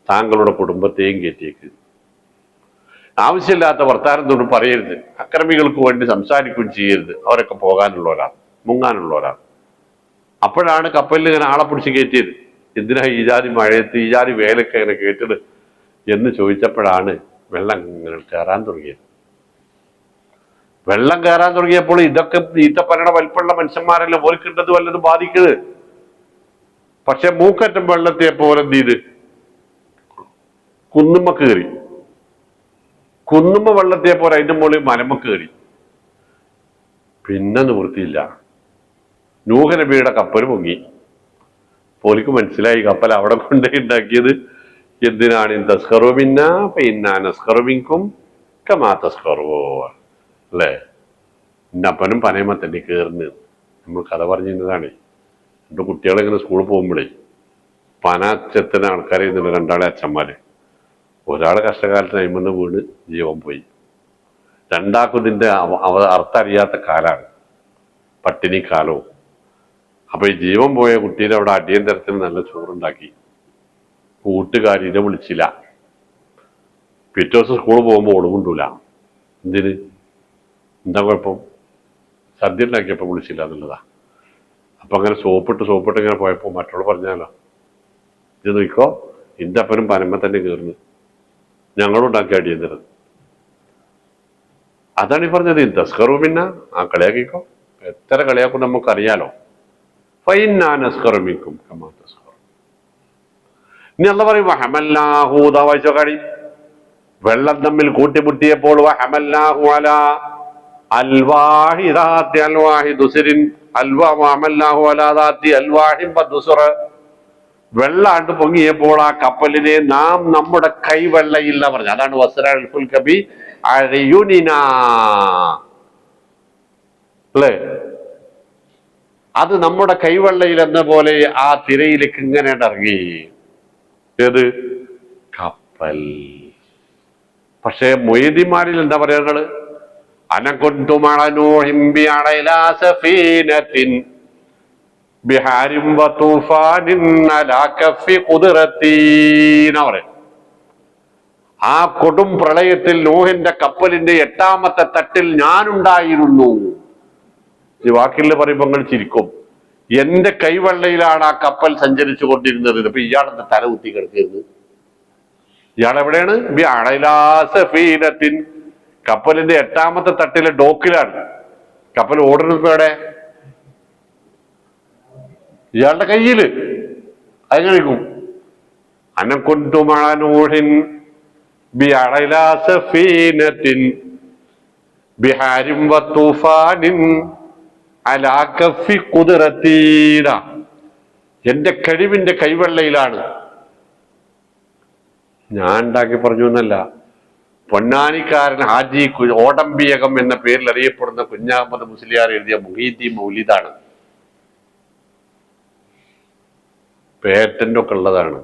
താങ്കളുടെ കുടുംബത്തെയും കയറ്റിയേക്ക്. ആവശ്യമില്ലാത്ത വർത്താനത്തോട് പറയരുത്, അക്രമികൾക്ക് വേണ്ടി സംസാരിക്കുകയും ചെയ്യരുത്. അവരൊക്കെ പോകാനുള്ളവരാണ്, മുങ്ങാനുള്ളവരാണ്. അപ്പോഴാണ് കപ്പലിൽ ഇങ്ങനെ ആളെ പിടിച്ച് കയറ്റിയത്. എന്തിനാ ഈ ജാതി മഴയത്ത് ഈ ജാതി വേലൊക്കെ ഇങ്ങനെ കേട്ടിട്ട് എന്ന് ചോദിച്ചപ്പോഴാണ് വെള്ളം കയറാൻ തുടങ്ങിയത്. വെള്ളം കയറാൻ തുടങ്ങിയപ്പോൾ ഇതൊക്കെ ഈത്തപ്പനയുടെ വലിപ്പമുള്ള മനുഷ്യന്മാരല്ലേ ഓൽക്കിട്ടത് വല്ലതും ബാധിക്കുന്നത്. പക്ഷെ മൂക്കറ്റം വെള്ളത്തിയപ്പോലെ എന്ത് ചെയ്ത് കുന്നുമ്മ കയറി. കുന്നുമ്മ വെള്ളത്തിയപ്പോൾ അതിന്റെ മുകളിൽ മലമ്മ കയറി. പിന്നെ നിവൃത്തിയില്ല. നൂഹ് നബിയുടെ കപ്പൽ പൊങ്ങി. പോലിക്ക് മനസ്സിലായി കപ്പൽ അവിടെ കൊണ്ടേ ഉണ്ടാക്കിയത് എന്തിനാണ്? തസ്കറുമിന്ന പിന്നെ നസ്കറുമിൻകും കമാ തസ്കറോ അല്ലേ? എൻ്റെ അപ്പനും പനയമ്മ തന്നെ കയറുന്നു. നമ്മൾ കഥ പറഞ്ഞിരുന്നതാണ്. എൻ്റെ കുട്ടികളിങ്ങനെ സ്കൂളിൽ പോകുമ്പോഴേ പന ചെത്തുന്ന ആൾക്കാരെ ഇരുന്നില്ല, രണ്ടാളെ അച്ഛന്മാര്. ഒരാൾ കഷ്ടകാലത്ത് അയിമെന്ന് വീണ് ജീവൻ പോയി. രണ്ടാൾക്കും ഇതിൻ്റെ അർത്ഥറിയാത്ത കാലാണ്, പട്ടിണി കാലവും. അപ്പൊ ഈ ജീവൻ പോയ കുട്ടീനെ അവിടെ അടിയന്തരത്തിന് നല്ല ചോറുണ്ടാക്കി. കൂട്ടുകാരിനെ വിളിച്ചില്ല. പിറ്റേ ദിവസം സ്കൂളിൽ പോകുമ്പോൾ ഓടുകൊണ്ടൂല. എന്തിന്? എന്താ കുഴപ്പം? സദ്യ ഉണ്ടാക്കിയപ്പോൾ വിളിച്ചില്ല എന്നുള്ളതാ. അപ്പൊ അങ്ങനെ സോപ്പിട്ട് ഇങ്ങനെ പോയപ്പോൾ മറ്റുള്ള പറഞ്ഞാലോ, ഇത് നോക്കോ ഇന്റെ അപ്പനും പനമ്മ തന്നെ കയറുന്നു, ഞങ്ങളും ഉണ്ടാക്കി അടിയന്തരം. അതാണ് ഈ പറഞ്ഞത്. തസ്കറു പിന്നെ ആ കളിയാക്കിക്കോ. എത്ര കളിയാക്കും നമുക്കറിയാലോ. ഫൈനാനസ്കറുമിക്കും കമാ തസ്കറു. ഇനി അല്ല പറയും വഹമല്ലാഹൂദ വായിച്ചോ കളി. വെള്ളം തമ്മിൽ കൂട്ടിമുട്ടിയപ്പോൾ വഹമല്ലാഹു അലാ അൽവാഹി ദാത്തി അൽവാഹി ദുസരിൻ അൽവാഹു അലാ ദാത്തി അൽവാഹിൻ ബദുസറ. വെള്ളാണ്ട് പൊങ്ങിയപ്പോൾ ആ കപ്പലിനെ നാം നമ്മുടെ കൈവെള്ളയില്ല പറഞ്ഞു. അതാണ് വസ്റൽ കബി അഴയുനിന അല്ലേ? അത് നമ്മുടെ കൈവെള്ളയിൽ എന്ന പോലെ ആ തിരയിലേക്ക് ഇങ്ങനെ ഇറങ്ങി. ഏത് കപ്പൽ? പക്ഷേ മൊയ്തിമാരിൽ എന്താ പറയുന്നത്? അനകൊണ്ടുമണനൂഹിംബിഅളൈലാസഫീനത്തിൻ ബിഹാരിം വതൂഫാനിൻ അലാ കഫി ഖുദ്റതീന പറയും. ആ കൊടും പ്രളയത്തിൽ നൂഹിന്റെ കപ്പലിന്റെ 8ാമത്തെ തട്ടിൽ ഞാനുണ്ടായിരുന്നു. ഈ വാക്കിൽ പറയുമ്പോൾ നിങ്ങൾ ചിരിക്കും. എന്റെ കൈവെള്ളയിലാണ് ആ കപ്പൽ സഞ്ചരിച്ചു കൊണ്ടിരുന്നത്. ഇപ്പൊ ഇയാളെന്താ തല കുത്തി കിടക്കരുത്? ഇയാൾ എവിടെയാണ്? ബിഅളൈലാസഫീനത്തിൻ കപ്പലിന്റെ 8ാമത്തെ തട്ടിലെ ഡോക്കിലാണ്. കപ്പൽ ഓടുന്നത് എവിടെ? ഇയാളുടെ കയ്യില്. അതെങ്ങനെക്കും അനകൊണ്ടുമണനൂഹിൻ ബിഅളൈലാസഫീനത്തിൻ ബിഹാരിം വതൂഫാനിൻ അലാ കഫി ഖുദ്റതീന. എന്റെ കഴിവിന്റെ കൈവെള്ളയിലാണ്. ഞാൻ ഉണ്ടാക്കി പറഞ്ഞു എന്നല്ല. പൊന്നാനിക്കാരൻ ഹാജി ഓടമ്പിയകം എന്ന പേരിൽ അറിയപ്പെടുന്ന കുഞ്ഞാഹമ്മദ് മുസ്ലിയാർ എഴുതിയ മുഹീദ്ദീൻ മൗലിദാണ്. പേറ്റന്റ് ഒക്കെ ഉള്ളതാണ്.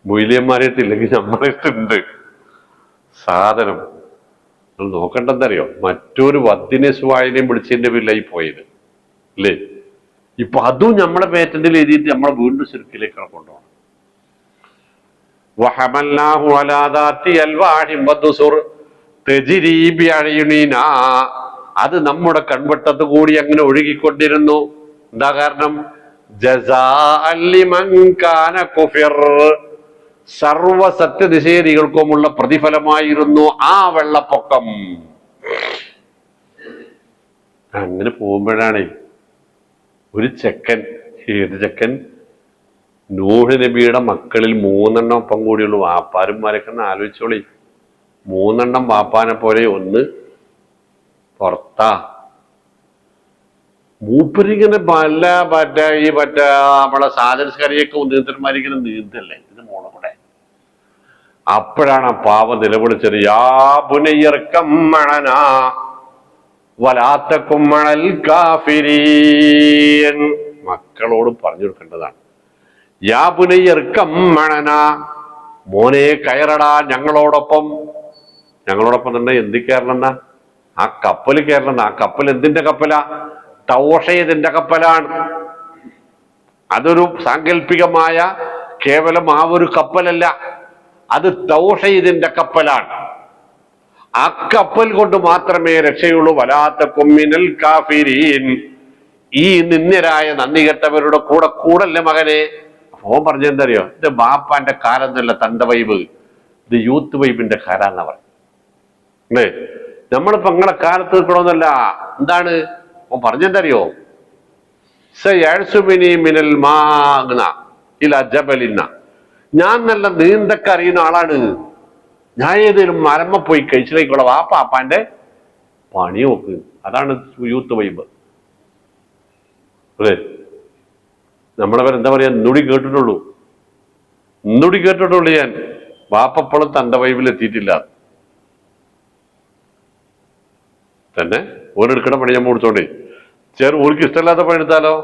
മൊയ്ലിയന്മാരെത്തില്ലെങ്കിൽ നമ്മളെടുത്തുണ്ട് സാധനം. നിങ്ങൾ നോക്കണ്ടെന്നറിയോ? മറ്റൊരു വദ്ദിനെസ്വായനെയും വിളിച്ചതിന്റെ പേരിലായി പോയത് അല്ലേ? ഇപ്പൊ അതും നമ്മളെ പേറ്റന്റിൽ എഴുതിയിട്ട് നമ്മളെ വീണ്ടും ശിർക്കിലേക്ക് കൊണ്ടുപോകണം. വഹമൽനാഹു അലാ ദാത്തി അൽവാഹിൻ വദുസുർ തജ്രീ ബിഅയുനിനാ. അത് നമ്മുടെ കൺവെട്ടത്ത് കൂടി അങ്ങനെ ഒഴുകിക്കൊണ്ടിരുന്നു. എന്താ കാരണം? ജസാഅൻ ലിമൻ കാന കുഫിർ. സർവ സത്യനിഷേധികൾക്കുമുള്ള പ്രതിഫലമായിരുന്നു ആ വെള്ളപ്പൊക്കം. അങ്ങനെ പോകുമ്പോഴാണ് ഒരു ചെക്കൻ, ഏത് ചെക്കൻ? നൂഹ് നബിയുടെ മക്കളിൽ 3 ഒപ്പം കൂടിയുള്ളൂ. വാപ്പാരന്മാരൊക്കെ ഒന്ന് ആലോചിച്ചോളി. 3 വാപ്പാനെ പോലെ ഒന്ന് പുറത്താ. മൂപ്പരിങ്ങനെ പല നമ്മളെ സാധനസ്കരിയൊക്കെ നീന്തന്മാരിങ്ങനെ നീന്തല്ലേ, ഇത് മോളെ കൂടെ. അപ്പോഴാണ് ആ പാവം നിലവിളിച്ചത്, യാ ബുനയ്യർക്കം മഅനാ വലാ തകും മഅൽ കാഫിരീൻ. മക്കളോട് പറഞ്ഞു കൊടുക്കേണ്ടതാണ്. യാ ബുനയ്യർക്കം മഅനാ, മോനെ കയറടാ ഞങ്ങളോടൊപ്പം. ഞങ്ങളോടൊപ്പം തന്നെ എന്ത് കയറണമെന്നാ? ആ കപ്പൽ കയറണം. ആ കപ്പൽ എന്തിന്റെ കപ്പലാ? തൗഹീദിന്റെ കപ്പലാണ്. അതൊരു സാങ്കല്പികമായ കേവലം ആ ഒരു കപ്പലല്ല, അത് തൗഹീദിന്റെ കപ്പലാണ്. ആ കപ്പൽ കൊണ്ട് മാത്രമേ രക്ഷയുള്ളൂ. വലാ തകും മിനൽ കാഫിരീൻ. ഈ നിന്ദ്യരായ നന്ദി കെട്ടവരുടെ കൂടെ കൂടല്ലേ മകനെ. ഓൻ പറഞ്ഞെന്താ അറിയോ, ഇത് ബാപ്പാന്റെ കാലം എന്നല്ല തണ്ട വൈബ്, ഇത് യൂത്ത് വൈബിന്റെ കാലാന്നാ പറയും. അല്ലേ, നമ്മളിപ്പോ നിങ്ങളെ കാലത്ത് നിൽക്കണമെന്നല്ല. എന്താണ് ഓൻ പറഞ്ഞെന്താ അറിയോ, മിനൽ മാഗ്ന ഇലാ ജബലിന്ന, ഞാൻ നല്ല നീന്തക്ക അറിയുന്ന ആളാണ്, ഞാൻ ഏതെങ്കിലും മരമ്മ പോയി കഴിച്ചിലേക്കുള്ള വാപ്പാപ്പാന്റെ പണി നോക്ക്. അതാണ് യൂത്ത് വൈബ്. അല്ലേ, നമ്മളെ പേരെന്താ പറയാ, നുടി കേട്ടിട്ടുള്ളൂ ഞാൻ. വാപ്പപ്പോഴും തന്റെ വൈബിൽ എത്തിയിട്ടില്ല തന്നെ. ഓരെടുക്കണ പണി നമ്മൾ കൊടുത്തോണ്ടേ ഓർക്ക് ഇഷ്ടമില്ലാത്ത പണി എടുത്താലോ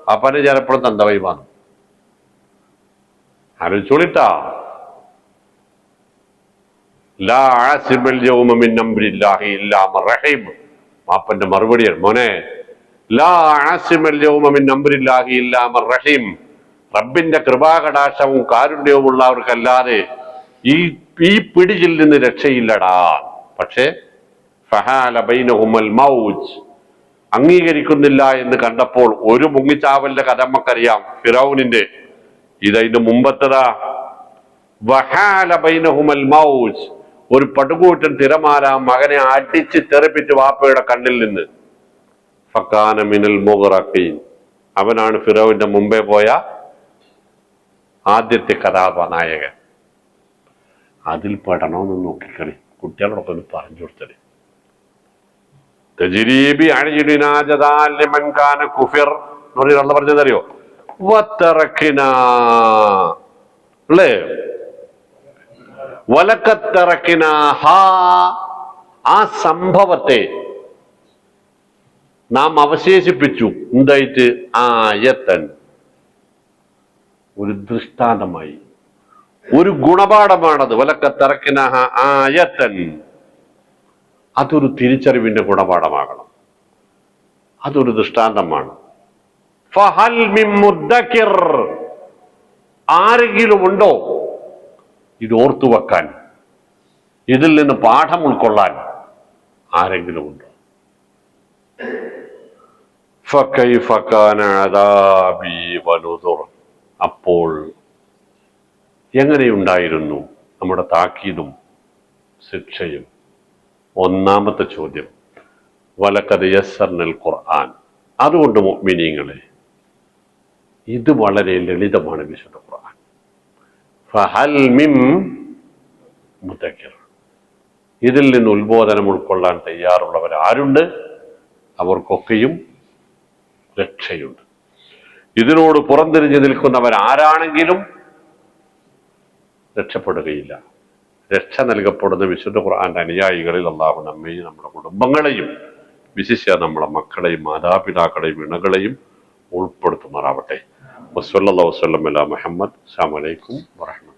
വാപ്പാന്റെ ചിലപ്പോഴും തന്റെ വൈബാണ്. ആലോചിച്ചോളിട്ടാ. വാപ്പന്റെ മറുപടിയാണ്, മോനെ, റബ്ബിന്റെ കൃപാകടാശവും കാരുണ്യവും ഉള്ളവർക്കല്ലാതെ ഈ പിടിയിൽ നിന്ന് രക്ഷയില്ലടാ. പക്ഷേ അംഗീകരിക്കുന്നില്ല എന്ന് കണ്ടപ്പോൾ ഒരു മുങ്ങിച്ചാവലിന്റെ കഥ നമുക്കറിയാം, ഫിറൗനിന്റെ. ഇതതിന്റെ മുമ്പത്തതാ, വഹാല ബൈനഹുമൽ മൗജ്, ഒരു പടുകൂറ്റൻ തിരമാല മകനെ അടിച്ച് തെറിപ്പിച്ച് വാപ്പയുടെ കണ്ണിൽ നിന്ന്. ഫക്കാന മിനൽ മുഗ്റഖീൻ, അവനാണ് ഫിറൗന്റെ മുമ്പേ പോയ ആദ്യത്തെ കഥാനായകൻ. അതിൽ പെടണമെന്ന് നോക്കിക്കളി, കുട്ടികളോടൊക്കെ ഒന്ന് പറഞ്ഞു കൊടുത്തത്. തജ്രീബി അണിജിനാജദാൻ ലിമൻ കാന കുഫിർ എന്ന് പറഞ്ഞത് പറഞ്ഞതറിയോ, വതറക്കിന അല്ലേ, വലക്കത്തറക്കിനാഹ, ആ സംഭവത്തെ നാം അവശേഷിപ്പിച്ചു. എന്തായിട്ട്? ആയത്തൻ, ഒരു ദൃഷ്ടാന്തമായി, ഒരു ഗുണപാഠമാണത്. വലക്കത്തറക്കിനാഹ ആയത്തൻ, അതൊരു തിരിച്ചറിവിന്റെ ഗുണപാഠമാകണം, അതൊരു ദൃഷ്ടാന്തമാണ്. ഫഹൽ മിൻ മുദ്ദക്കിർ, ആരെങ്കിലും ഉണ്ടോ ഇത് ഓർത്തു വെക്കാൻ, ഇതിൽ നിന്ന് പാഠം ഉൾക്കൊള്ളാൻ ആരെങ്കിലും ഉണ്ടോ? ഫകൈഫ കാന അദാബി വനുദുർ, അപ്പോൾ എങ്ങനെയുണ്ടായിരുന്നു നമ്മുടെ താക്കീതും ശിക്ഷയും? ഒന്നാമത്തെ ചോദ്യം, വലഖദ് യസ്സർനൽ ഖുർആൻ. അതുകൊണ്ട് മുഅ്മിനീങ്ങളെ, ഇത് വളരെ ലളിതമാണ് വിശുദ്ധ ഖുർആൻ. ഫഹൽ മിൻ മുദക്കിർ, ഇതിൽ നിന്ന് ഉത്ബോധനം ഉൾക്കൊള്ളാൻ തയ്യാറുള്ളവർ ആരുണ്ട്? അവർക്കൊക്കെയും രക്ഷയുണ്ട്. ഇതിനോട് പുറംതിരിഞ്ഞു നിൽക്കുന്നവർ ആരാണെങ്കിലും രക്ഷപ്പെടുകയില്ല. രക്ഷ നൽകപ്പെടുന്ന വിശുദ്ധ ഖുർആന്റെ അനുയായികളിൽ അല്ലാഹു നമ്മെയും നമ്മുടെ കുടുംബങ്ങളെയും വിശിഷ്യ നമ്മളെ മക്കളെയും മാതാപിതാക്കളെയും ഇണകളെയും ഉൾപ്പെടുത്തുമാറാവട്ടെ. വസ്സല്ലല്ലാഹു വസല്ലം അലാ മുഹമ്മദ്. അസ്സലാമു അലൈക്കും വറഹ്മത്തുള്ളാഹി.